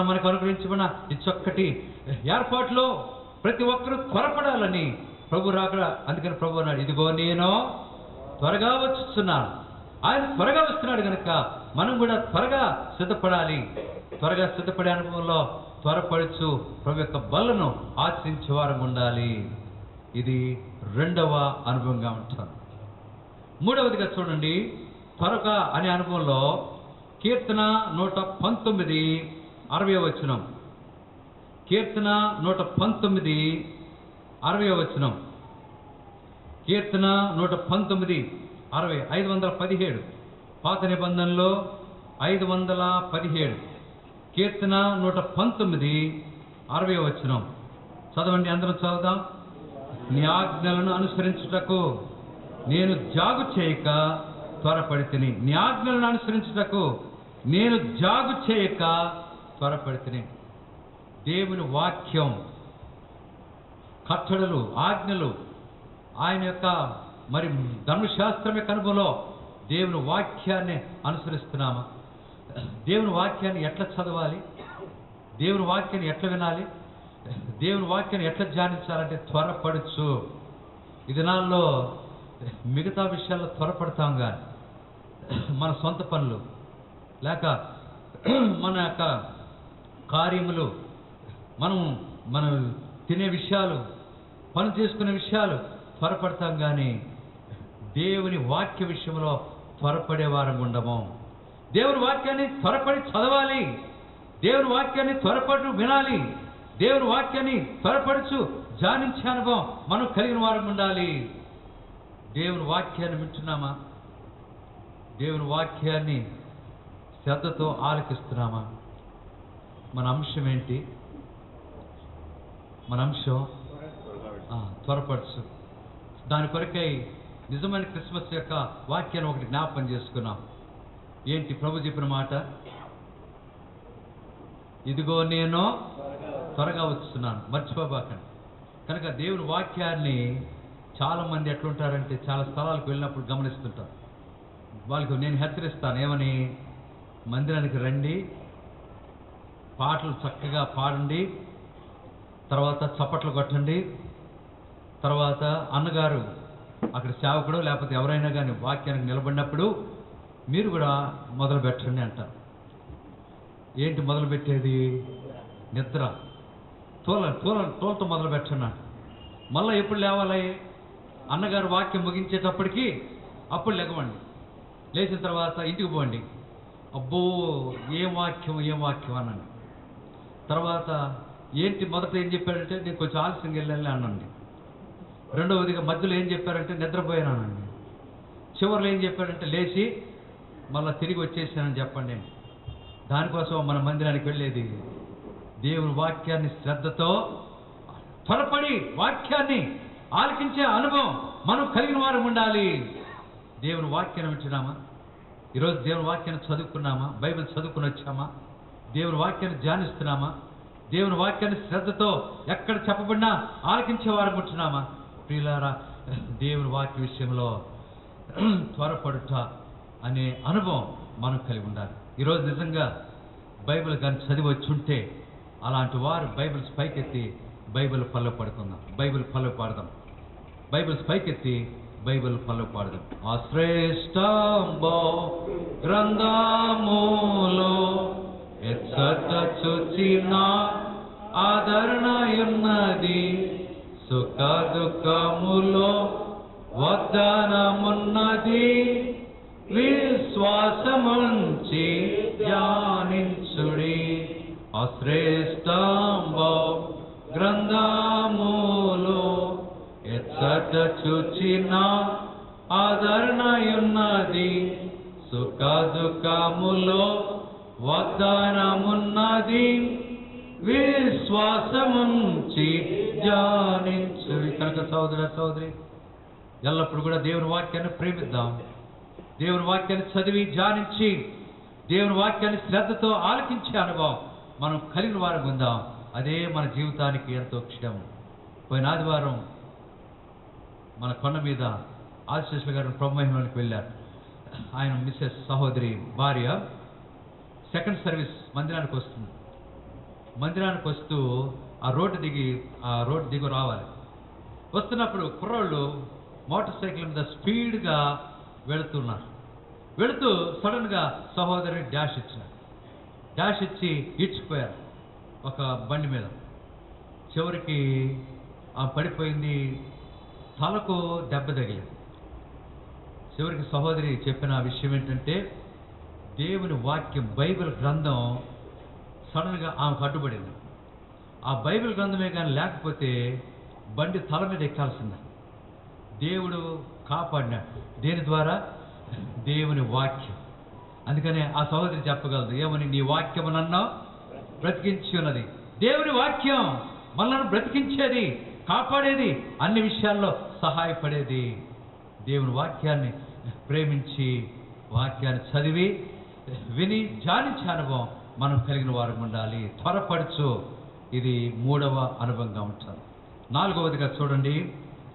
మనకు అనుగ్రహించబడిన ఈ చక్కటి ఏర్పాట్లో ప్రతి ఒక్కరూ త్వరపడాలని ప్రభు రాకడ. అందుకని ప్రభు అన్నాడు, ఇదిగో నేను త్వరగా వచ్చుస్తున్నాను. ఆయన త్వరగా వస్తున్నాడు కనుక మనం కూడా త్వరగా సిద్ధపడాలి. త్వరగా సిద్ధపడే అనుభవంలో త్వరపడుచు ప్రభు యొక్క బలను ఆచరించే వారం ఉండాలి. ఇది రెండవ అనుభవంగా ఉంటాను. మూడవదిగా చూడండి, త్వరగా అనే అనుభవంలో కీర్తన 119 60వ వచనం. కీర్తన 119 60వ వచనం. కీర్తన 119 60 517. పాత నిబంధనలో 517. కీర్తన 119 60వ వచనం. చదవండి, అందరం చదువుదాం. నీ ఆజ్ఞలను అనుసరించుటకు నేను జాగు చేయక త్వరపడితిని. నీ ఆజ్ఞలను అనుసరించుటకు నేను జాగు చేయక త్వరపడితిని. దేవుని వాక్యం, కట్టడలు, ఆజ్ఞలు, ఆయన యొక్క మరి ధర్మశాస్త్రం యొక్క అనుభవంలో దేవుని వాక్యాన్ని అనుసరిస్తున్నామా? దేవుని వాక్యాన్ని ఎట్లా చదవాలి? దేవుని వాక్యాన్ని ఎట్లా వినాలి? దేవుని వాక్యాన్ని ఎట్లా ధ్యానించాలంటే త్వరపడచ్చు. ఈ దినాల్లో మిగతా విషయాల్లో త్వరపడతాం, కానీ మన సొంత పనులు లేక మన యొక్క కార్యములు, మనం తినే విషయాలు, పని చేసుకునే విషయాలు త్వరపడతాం, కానీ దేవుని వాక్య విషయంలో త్వరపడే వారం ఉండము. దేవుని వాక్యాన్ని త్వరపడి చదవాలి. దేవుని వాక్యాన్ని త్వరపడి వినాలి. దేవుని వాక్యాన్ని త్వరపడుచు ధ్యానించే అనుభవం మనం కలిగిన వారం ఉండాలి. దేవుని వాక్యాన్ని వింటున్నామా? దేవుని వాక్యాన్ని శ్రద్ధతో ఆలకిస్తున్నామా? మన అంశం ఏంటి? మన అంశం త్వరపడుచు. దాని కొరకై నిజమైన క్రిస్మస్ యొక్క వాక్యాన్ని ఒకటి జ్ఞాపకం చేసుకున్నాం. ఏంటి ప్రభు చెప్పిన మాట? ఇదిగో నేను త్వరగా వస్తున్నాను. మర్చిపోబాకండి. కనుక దేవుని వాక్యాన్ని చాలామంది ఎట్లుంటారంటే, చాలా స్థలాలకు వెళ్ళినప్పుడు గమనిస్తుంటారు. వాళ్ళకి నేను హెచ్చరిస్తాను, ఏమని? మందిరానికి రండి, పాటలు చక్కగా పాడండి, తర్వాత చప్పట్లు కొట్టండి, తర్వాత అన్నగారు అక్కడ సేవకుడు లేకపోతే ఎవరైనా కానీ వాక్యానికి నిలబడినప్పుడు మీరు కూడా మొదలు పెట్టండి అంటారు. ఏంటి మొదలు పెట్టేది? నిద్ర. తోలతో మొదలు పెట్టండి. మళ్ళీ ఎప్పుడు లేవాలి? అన్నగారు వాక్యం ముగించేటప్పటికి అప్పుడు లెగవండి. లేచిన తర్వాత ఇంటికి పోండి. అబ్బో ఏం వాక్యం అనండి. తర్వాత ఏంటి మొదట ఏం చెప్పారంటే, నేను కొంచెం ఆలస్యంగా వెళ్ళాలి అనండి. రెండవదిగా మధ్యలో ఏం చెప్పారంటే నిద్రపోయానండి. చివరిలో ఏం చెప్పారంటే లేచి మళ్ళీ తిరిగి వచ్చేసానని చెప్పండి. దానికోసం మన మందిరానికి వెళ్ళేది. దేవుని వాక్యాన్ని శ్రద్ధతో త్వరపడి వాక్యాన్ని ఆలకించే అనుభవం మనం కలిగిన వారు ఉండాలి. దేవుని వాక్యాన్ని వింటున్నామా? ఈరోజు దేవుని వాక్యాన్ని చదువుకున్నామా? బైబిల్ చదువుకుని వచ్చామా? దేవుని వాక్యాన్ని ధ్యానిస్తున్నామా? దేవుని వాక్యాన్ని శ్రద్ధతో ఎక్కడ చెప్పబడినా ఆలకించే వారు ఉంటున్నామా? ప్రియులారా, దేవుని వాక్య విషయంలో త్వరపడుట అనే అనుభవం మనం కలిగి ఉండాలి. ఈరోజు నిజంగా బైబిల్ కానీ చదివి వచ్చి ఉంటే అలాంటి వారు బైబిల్స్ పైకెత్తి బైబిల్ పల్లె పడుకుందాం, బైబిల్ పల్లె పాడదాం, బైబిల్స్ పైకెత్తి బైబిల్ పల్లె పాడదాం. ఆ శ్రేష్ఠ గ్రంథములో ఎచ్చట చూచిన ఆదరణయున్నది, సుఖ దుఃఖములో వాగ్దానమున్నది, విశ్వాసముంచి ధ్యానించుడి. అశ్రేష్ఠ గ్రంథములో ఎచ్చట చూచిన ఆదరణయున్నది, సుఖ దుఃఖములో వాగ్దానమున్నది, విశ్వాసముంచి ధ్యానించుడి. కనుక సోదర సోదరి, ఎల్లప్పుడు కూడా దేవుని వాక్యాన్ని ప్రేమిద్దాం. దేవుని వాక్యాన్ని చదివి ధ్యానించి దేవుని వాక్యాన్ని శ్రద్ధతో ఆలకించే అనుభవం మనం కలిగిన వారు ఉందాం. అదే మన జీవితానికి ఎంతో క్షేమం. పోయిన ఆదివారం మన కొండ మీద ఆశీస్సులు గారు ప్రభుమహిమలోనికి వెళ్ళారు. ఆయన మిస్సెస్ సహోదరి భార్య సెకండ్ సర్వీస్ మందిరానికి వస్తుంది. మందిరానికి వస్తూ ఆ రోడ్డు దిగు రావాలి. వస్తున్నప్పుడు కుర్రోళ్ళు మోటార్ సైకిల్ మీద స్పీడ్గా వెళుతున్నారు. వెళుతూ సడన్గా సహోదరిని డాష్ ఇచ్చి ఇచ్చిపోయారు ఒక బండి మీద. చివరికి ఆ పడిపోయింది, తలకు దెబ్బ తగిలింది. చివరికి సహోదరి చెప్పిన విషయం ఏంటంటే, దేవుని వాక్యం బైబిల్ గ్రంథం సడన్గా ఆమెకు అడ్డుపడింది. ఆ బైబిల్ గ్రంథమే కానీ లేకపోతే బండి తల మీద ఎక్కాల్సిందే. దేవుడు కాపాడినాడు. దేని ద్వారా? దేవుని వాక్యం. అందుకనే ఆ సహోదరి చెప్పగలదు ఏమని, నీ వాక్యము నన్ను బ్రతికించి ఉన్నది. దేవుని వాక్యం మనల్ని బ్రతికించేది, కాపాడేది, అన్ని విషయాల్లో సహాయపడేది. దేవుని వాక్యాన్ని ప్రేమించి వాక్యాన్ని చదివి విని ధ్యానించే అనుభవం మనం కలిగిన వారు ఉండాలి. త్వరపడుచు, ఇది 3వ అనుభవంగా ఉంటుంది. 4వదిగా చూడండి,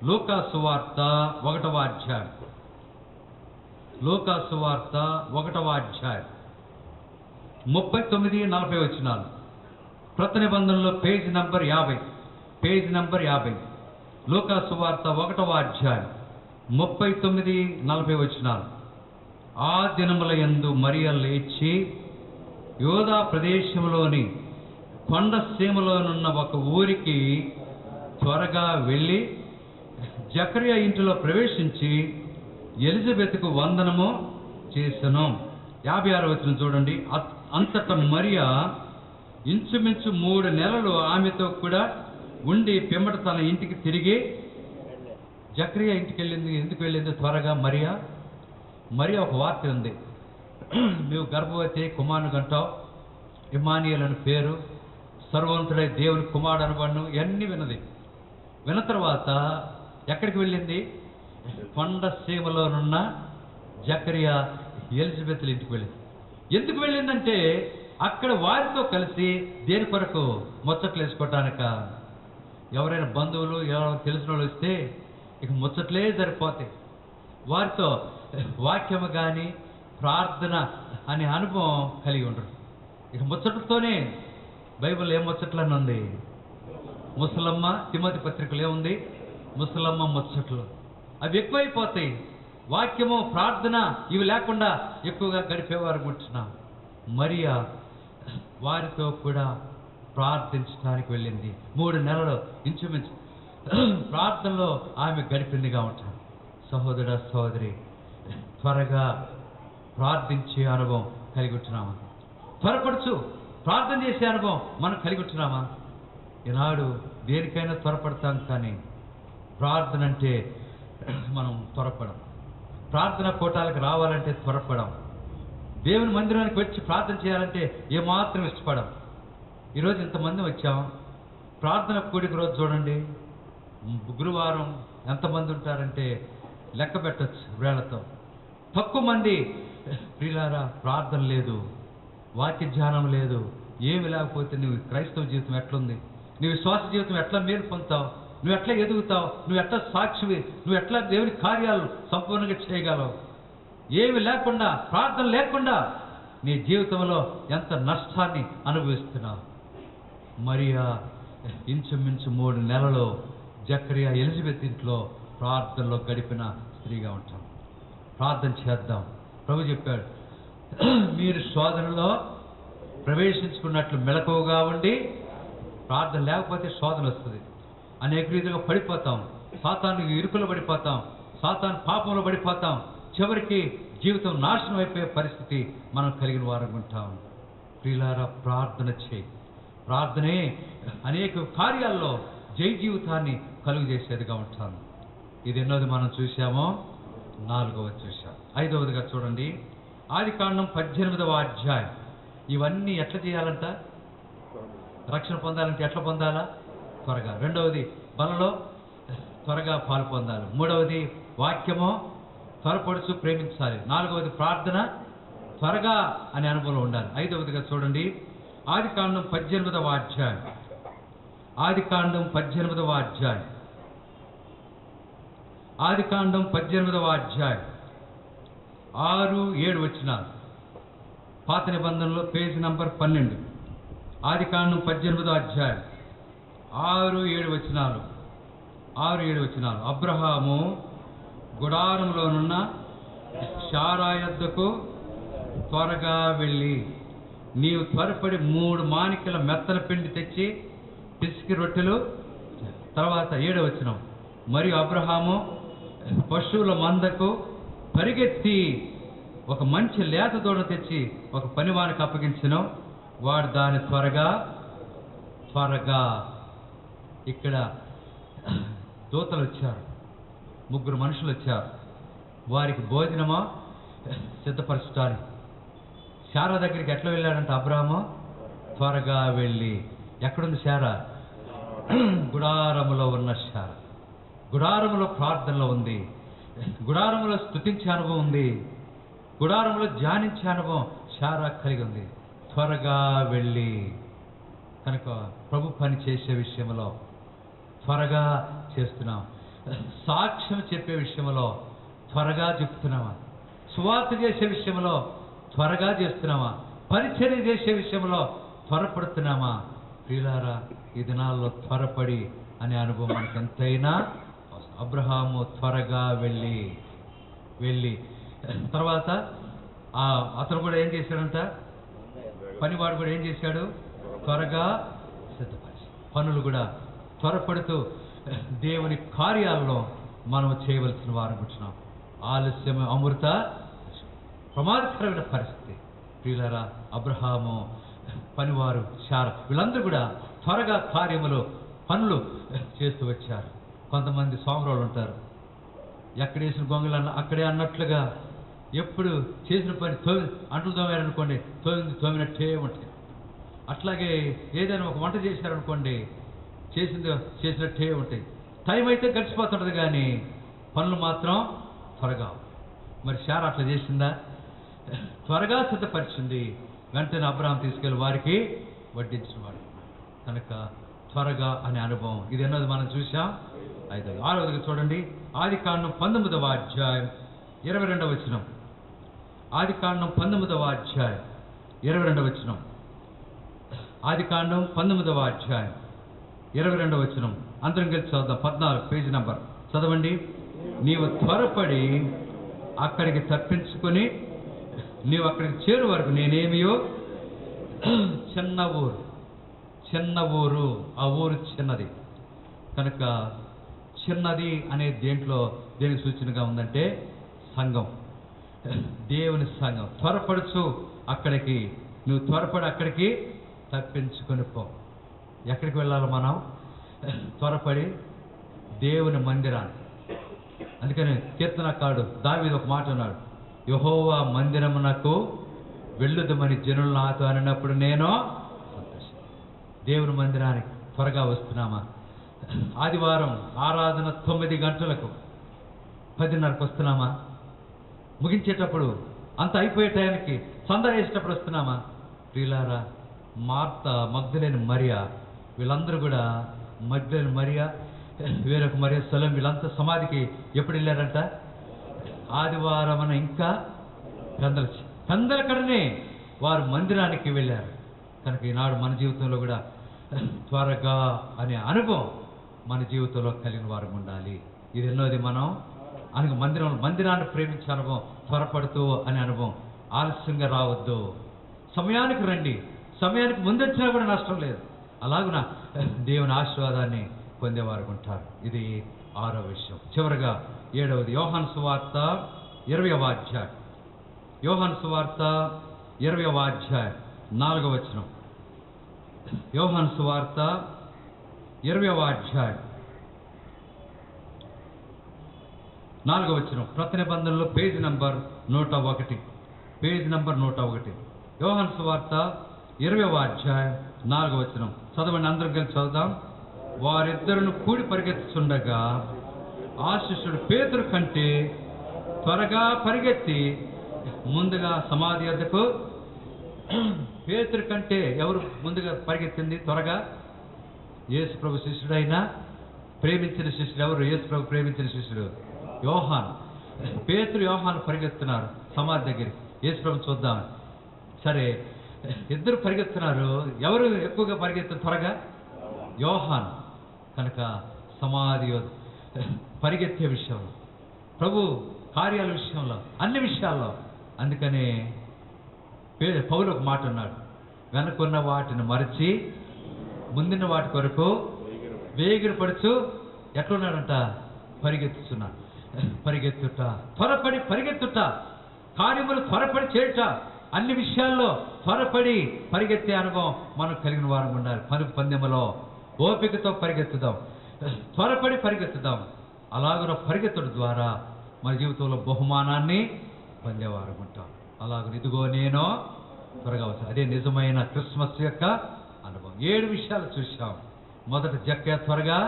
లూకా సువార్త 1వ అధ్యాయం. లూకా సువార్త 1వ అధ్యాయం 39-40 వచనాలు. క్రొత్త నిబంధనలో పేజీ నంబర్ 50. లూకా సువార్త 1వ అధ్యాయం 39-40 వచనాలు. ఆ దినముల యందు మరియ లేచి యోధా ప్రదేశంలోని కొండ సీమలోనున్న ఒక ఊరికి త్వరగా వెళ్ళి జకరియా ఇంటిలో ప్రవేశించి ఎలిజబెత్కు వందనము చేసెను. 56వ వచనం చూడండి. అంతటా మరియ ఇంచుమించు 3 నెలలు ఆమెతో కూడా ఉండి పిమ్మట తన ఇంటికి తిరిగి జకరియా ఇంటికి వెళ్ళింది. ఎందుకు వెళ్ళింది త్వరగా? మరియ ఒక వార్త ఉంది, నువ్వు గర్భవతి, కుమారుని కంటావు, ఇమ్మానుయేలు అని పేరు, సర్వవంతుడై దేవుని కుమారుడు అనబడును, ఇవన్నీ విన్న తర్వాత ఎక్కడికి వెళ్ళింది? కొండ సీమలోనున్న జకరియా ఎలిజబెత్ ఇంటికి వెళ్ళింది. ఎందుకు వెళ్ళిందంటే అక్కడ వారితో కలిసి దేని కొరకు? ముచ్చట్లు వేసుకోవటానిక. ఎవరైనా బంధువులు ఎవరైనా తెలిసిన వాళ్ళు వస్తే ఇక ముచ్చట్లే సరిపోతాయి. వారితో వాక్యము కానీ ప్రార్థన అనే అనుభవం కలిగి ఉండరు. ఇక ముచ్చట్లతోనే బైబిల్ ఏం ముచ్చట్లని ఉంది? ముసలమ్మ, తిమోతి పత్రికలు ఏముంది? ముసలమ్మ ముచ్చట్లు. అవి ఎక్కువైపోతాయి. వాక్యము, ప్రార్థన ఇవి లేకుండా ఎక్కువగా గడిపేవారు కూర్చున్నాం. మరియా వారితో కూడా ప్రార్థించడానికి వెళ్ళింది. 3 నెలలు ఇంచుమించు ప్రార్థనలో ఆమె గడిపిందిగా ఉంటారు. సహోదర సహోదరి, త్వరగా ప్రార్థించే అనుభవం కలిగి ఉంటున్నామా? త్వరపడుచు ప్రార్థన చేసే అనుభవం మనం కలిగి ఉంటున్నామా? ఈనాడు దేనికైనా త్వరపడతాం, కానీ ప్రార్థన అంటే మనం త్వరపడం. ప్రార్థన కోటాలకు రావాలంటే త్వరపడం. దేవుని మందిరానికి వచ్చి ప్రార్థన చేయాలంటే ఏమాత్రం ఇష్టపడం. ఈరోజు ఇంతమంది వచ్చాం, ప్రార్థన కూడిక రోజు చూడండి, గురువారం ఎంతమంది ఉంటారంటే లెక్క పెట్టచ్చు వేళతో. తక్కువ మంది. ప్రియులారా, ప్రార్థన లేదు, వాక్య ధ్యానం లేదు, ఏమి లేకపోతే నువ్వు క్రైస్తవ జీవితం ఎట్లుంది? నీ విశ్వాస జీవితం ఎట్లా మేలు పొందుతావు? నువ్వు ఎట్లా ఎదుగుతావు, నువ్వు ఎట్లా సాక్షివి, నువ్వు ఎట్లా దేవుని కార్యాలు సంపూర్ణంగా చేయగలవు? ఏమి లేకుండా, ప్రార్థన లేకుండా నీ జీవితంలో ఎంత నష్టాన్ని అనుభవిస్తున్నావు. మరియా ఇంచుమించు 3 నెలలు జకరియా ఎలిజబెత్ ఇంట్లో ప్రార్థనలో గడిపిన స్త్రీగా ఉంటాం. ప్రార్థన చేద్దాం. ప్రభు చెప్పాడు, మీరు శోధనలో ప్రవేశించుకున్నట్లు మెలకువగా ఉండి, ప్రార్థన లేకపోతే శోధన వస్తుంది. అనేక రీతిగా పడిపోతాం, సాతాను ఇరుకులో పడిపోతాం, సాతాను పాపంలో పడిపోతాం. చివరికి జీవితం నాశనం అయిపోయే పరిస్థితి మనం కలిగిన వారంగా ఉంటాం. ప్రియులారా, ప్రార్థన చేయి. ప్రార్థనే అనేక కార్యాల్లో జై జీవితాన్ని కలుగు చేసేదిగా ఉంటాను. ఇది ఎన్నోది మనం చూసామో, 4వది చూసాం. 5వదిగా చూడండి, ఆదికాండం 18వ అధ్యాయం. ఇవన్నీ ఎట్లా చేయాలంట? రక్షణ పొందాలంటే ఎట్లా పొందాలా? త్వరగా. 2వది బలలో త్వరగా పాలు పొందాలి. 3వది వాక్యము త్వరపడుచు ప్రేమించాలి. 4వది ప్రార్థన త్వరగా అనే అనుభవం ఉండాలి. 5వదిగా చూడండి, ఆదికాండం 18వ అధ్యాయం. ఆదికాండం 18వ అధ్యాయం. ఆదికాండం 18వ అధ్యాయం 6-7 వచనాలు. పాత నిబంధనలో పేజీ నంబర్ 12. ఆదికాండం 18వ అధ్యాయం 6-7 వచనాలు. 6-7 వచనాలు. అబ్రహాము గుడారంలోనున్న శారా యొద్దకు త్వరగా వెళ్ళి, నీవు త్వరపడి 3 మానికల మెత్తన పిండి తెచ్చి పిసికి రొట్టెలు. తర్వాత 7వ వచనం, మరియు అబ్రహాము పశువుల మందకు పరిగెత్తి ఒక మంచి లేత దూడ తెచ్చి ఒక పనివానికి అప్పగించెను. వాడు దాని త్వరగా. ఇక్కడ దూతలు వచ్చారు, 3 మనుషులు వచ్చారు. వారికి భోజనమా సిద్ధపరచడానికి. శారా దగ్గరికి ఎట్లా వెళ్ళాడంటే అబ్రహాము త్వరగా వెళ్ళి. ఎక్కడుంది శారా? గుడారములో ఉన్న శారా. గుడారములో ప్రార్థనలో ఉంది, గుడారములో స్తుతించే అనుభవం ఉంది, గుడారములో ధ్యానించే అనుభవం శారా కలిగి ఉంది. త్వరగా వెళ్ళి. కనుక ప్రభు పని చేసే విషయంలో త్వరగా చేస్తున్నాం. సాక్ష్యం చెప్పే విషయంలో త్వరగా చెప్తున్నామా? సువార్త చేసే విషయంలో త్వరగా చేస్తున్నామా? పరిచర్య చేసే విషయంలో త్వరపడుతున్నామా? ప్రియులారా, ఈ దినాల్లో త్వరపడి అనే అనుభవం మనకు ఎంతైనా. అబ్రహాము త్వరగా వెళ్ళి తర్వాత అతను కూడా ఏం చేశాడంట? పనివాడు కూడా ఏం చేశాడు? త్వరగా సిద్ధపరిచి. పనులు కూడా త్వరపడుతూ దేవుని కార్యాలలో మనం చేయవలసిన వారు కూర్చున్నాం. ఆలస్యం అమృత ప్రమాదకరమైన పరిస్థితి. ప్రియులారా, అబ్రహాము, పనివారు, శారా, వీళ్ళందరూ కూడా త్వరగా పనులు చేస్తూ వచ్చారు. కొంతమంది సోమరోళ్ళు ఉంటారు, ఎక్కడేసిన గొంగలన్న అక్కడే అన్నట్లుగా ఎప్పుడు చేసిన పని అంట్లు తోమారనుకోండి, తోమినట్టే ఉంటాయి. అట్లాగే ఏదైనా ఒక వంట చేశారనుకోండి, చేసినట్టే ఉంటాయి. టైం అయితే గడిచిపోతుంటుంది కానీ పనులు మాత్రం త్వరగా. మరి శారా అట్లా చేసిందా? త్వరగా సిద్ధపరిచింది. వెంటనే అబ్రహాం తీసుకెళ్ళి వారికి వడ్డించినవాడు. కనుక త్వరగా అనే అనుభవం ఇది ఎన్నోది మనం చూసాం. 6వదిగా చూడండి, ఆదికాండం 19వ అధ్యాయం 22వ వచనం. ఆదికాండం 19వ అధ్యాయం 22వ వచనం. ఆదికాండం 19వ అధ్యాయం 22వ వచనం. అందరం కలిసి చదువుదాం. 14 పేజీ నంబర్ చదవండి. నీవు త్వరపడి అక్కడికి తప్పించుకొని నీవు అక్కడికి చేరు వరకు నేనేమియో చిన్న ఊరు, ఆ ఊరు చిన్నది. కనుక చిన్నది అనే దేనికి సూచనగా ఉందంటే సంఘం, దేవుని సంఘం. త్వరపడుచు అక్కడికి, నువ్వు త్వరపడి అక్కడికి తప్పించుకొని పో. ఎక్కడికి వెళ్ళాలి మనం? త్వరపడి దేవుని మందిరాన్ని. అందుకని కీర్తనకారుడు దావీదు ఒక మాట అన్నాడు, యెహోవా మందిరమునకు వెళ్ళుదమని జనులు నాతో అనినప్పుడు నేను దేవుని మందిరానికి త్వరగా వస్తున్నామా? ఆదివారం ఆరాధన 9 గంటలకు 10:30కు వస్తున్నామా? ముగించేటప్పుడు అంత అయిపోయే టైంకి సందా వేసేటప్పుడు వస్తున్నామా? ప్రియులారా, మార్త, మగ్దలేని మరియా, వీళ్ళందరూ కూడా మగ్దలేని మరియా వేరొక మరి స్థలం వీళ్ళంతా సమాధికి ఎప్పుడు వెళ్ళారంట? ఆదివారం అని ఇంకా పెందలకడనే వారు మందిరానికి వెళ్ళారు. కనుక ఈనాడు మన జీవితంలో కూడా త్వరగా అనే అనుభవం మన జీవితంలో కలిగిన వారు ఉండాలి. ఇది ఎన్నోది మనం మందిరాన్ని ప్రేమించే అనుభవం, త్వరపడుతూ అనే అనుభవం. ఆలస్యంగా రావద్దు, సమయానికి రండి. సమయానికి ముందొచ్చినా కూడా నష్టం లేదు. అలాగున దేవుని ఆశీర్వాదాన్ని పొందేవారు ఉంటారు. ఇది 6వ విషయం. చివరగా 7వది యోహాను సువార్త 20వ అధ్యాయం. యోహాను సువార్త 20వ అధ్యాయం 4వ వచనం. యోహాను సువార్త 20వ అధ్యాయం 4వ వచనం. ప్రతి నిబంధనలో పేజీ నంబర్ 101. Page number 101. యోహాను సువార్త 20వ అధ్యాయం 4వ వచనం. చదవండి, అందరం కలిసి చదువుదాం. వారిద్దరును కూడి పరిగెత్తుచుండగా ఆ శిష్యుడు పేతురు కంటే త్వరగా పరిగెత్తి ముందుగా సమాధి వద్దకు. పేతురు కంటే ఎవరు ముందుగా పరిగెత్తింది త్వరగా? యేసు ప్రభు శిష్యుడైనా ప్రేమించిన శిష్యుడు ఎవరు? యేసు ప్రభు ప్రేమించిన శిష్యుడు యోహాను. పేతురు యోహాను పరిగెత్తున్నారు సమాధి దగ్గరికి. యేసు ప్రభు చూద్దాం. సరే, ఇద్దరు పరిగెత్తున్నారు. ఎవరు ఎక్కువగా పరిగెత్తున్నారు త్వరగా? యోహాను. కనుక సమాధి పరిగెత్తే విషయంలో, ప్రభు కార్యాల విషయంలో, అన్ని విషయాల్లో. అందుకనే పౌలు ఒక మాట అన్నాడు, వెనుకున్న వాటిని మరచి ముందున్న వాటి కొరకు వేగిరపడుచు ఎట్లున్నాడంట? పరిగెత్తుతున్నాడు. పరిగెత్తుట, త్వరపడి పరిగెత్తుట, కార్యములు త్వరపడి చేయుట, అన్ని విషయాల్లో త్వరపడి పరిగెత్తే అనుభవం మనం కలిగిన వారం ఉండాలి. పరుగు పందెములో ఓపికతో పరిగెత్తుదాం, త్వరపడి పరిగెత్తుదాం. అలాగున పరిగెత్తడం ద్వారా మన జీవితంలో బహుమానాన్ని పొందేవారు ఉంటాం. అలాగ ఇదిగో నేను త్వరగా వచ్చాను. అదే నిజమైన క్రిస్మస్ యొక్క అనుభవం. 7 విషయాలు చూశాం. మొదట జక్కయ్య త్వరగా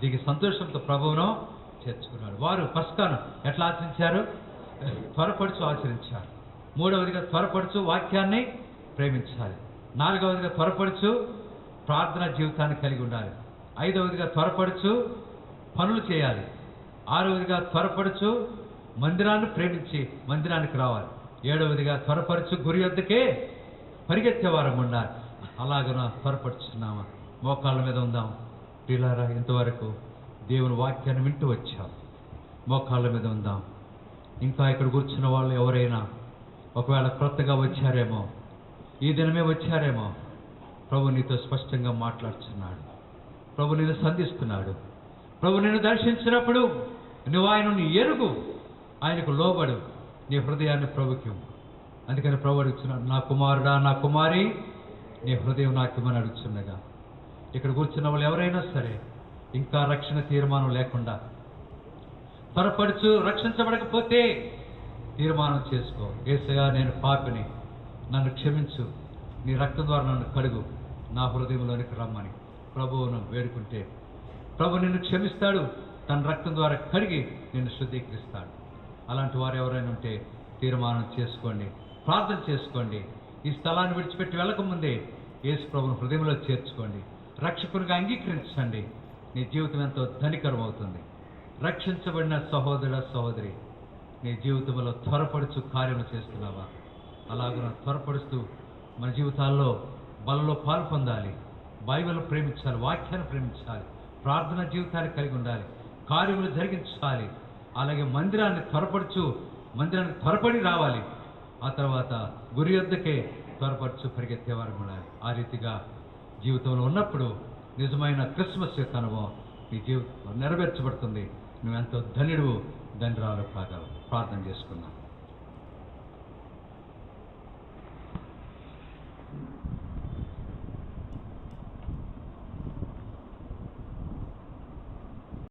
దిగి సంతోషంతో ప్రభువును చేర్చుకున్నాడు. వారు పస్కాను ఎట్లా ఆచరించారు? త్వరపడుచు ఆచరించారు. 3వదిగా త్వరపడుచు వాక్యాన్ని ప్రేమించాలి. 4వదిగా త్వరపడుచు ప్రార్థనా జీవితాన్ని కలిగి ఉండాలి. 5వదిగా త్వరపడుచు పనులు చేయాలి. 6వదిగా త్వరపడుచు మందిరాన్ని ప్రేమించి మందిరానికి రావాలి. 7వదిగా త్వరపడుచు గురి వద్దకే పరిగెత్తేవారం ఉండాలి. అలాగన త్వరపడుచున్నామా? మోకాళ్ళ మీద ఉందాం. పిల్లారా, ఇంతవరకు దేవుని వాక్యాన్ని వింటూ వచ్చాం. మోకాళ్ళ మీద ఉందాం. ఇంకా ఇక్కడ కూర్చున్న వాళ్ళు ఎవరైనా ఒకవేళ క్రొత్తగా వచ్చారేమో, ఈ దినమే వచ్చారేమో, ప్రభు నీతో స్పష్టంగా మాట్లాడుతున్నాడు. ప్రభు నిన్ను సంధిస్తున్నాడు. ప్రభు నిన్ను దర్శించినప్పుడు నువ్వు ఆయనను ఎరుగు, ఆయనకు లోబడు, నీ హృదయాన్ని ప్రభుకి. అందుకని ప్రభు అడుగుతున్నాడు, నా కుమారుడా, నా కుమారి, నీ హృదయం నాకిమని అడుగుతుండగా, ఇక్కడ కూర్చున్న వాళ్ళు ఎవరైనా సరే ఇంకా రక్షణ తీర్మానం లేకుండా త్వరపడుచు రక్షించబడకపోతే తీర్మానం చేసుకో. యేసయ్యా, నేను పాపిని, నన్ను క్షమించు, నీ రక్తం ద్వారా నన్ను కడుగు, నా హృదయంలోనికి రమ్మని ప్రభువును వేడుకుంటే ప్రభు నిన్ను క్షమిస్తాడు. తన రక్తం ద్వారా కడిగి నిన్ను శుద్ధీకరిస్తాడు. అలాంటి వారు ఎవరైనా ఉంటే తీర్మానం చేసుకోండి, ప్రార్థన చేసుకోండి. ఈ స్థలాన్ని విడిచిపెట్టి వెళ్ళకముందే యేసు ప్రభువును హృదయంలో చేర్చుకోండి, రక్షకునిగా అంగీకరించండి. నీ జీవితం ఎంతో ధనికరం అవుతుంది. రక్షించబడిన సహోదర సహోదరి, నీ జీవితంలో త్వరపడుచు కార్యము చేస్తున్నావా? అలాగున త్వరపడుస్తూ మన జీవితాల్లో బలలో పాలు పొందాలి, బైబిల్ ప్రేమించాలి, వాక్యాన్ని ప్రేమించాలి, ప్రార్థన జీవితాన్ని కలిగి ఉండాలి, కార్యములు జరిగించాలి. అలాగే మందిరానికి త్వరపడి రావాలి. ఆ తర్వాత గురి వద్దకే త్వరపడుచు పరిగెత్తేవారు ఉండాలి. ఆ రీతిగా జీవితంలో ఉన్నప్పుడు నిజమైన క్రిస్మస్ యొక్క అనుభవం నీ జీవితంలో నెరవేర్చబడుతుంది. నువ్వెంతో ధన్యుడు, ధన్యురాలు కాగలవు. ప్రార్థన చేసుకున్నాం.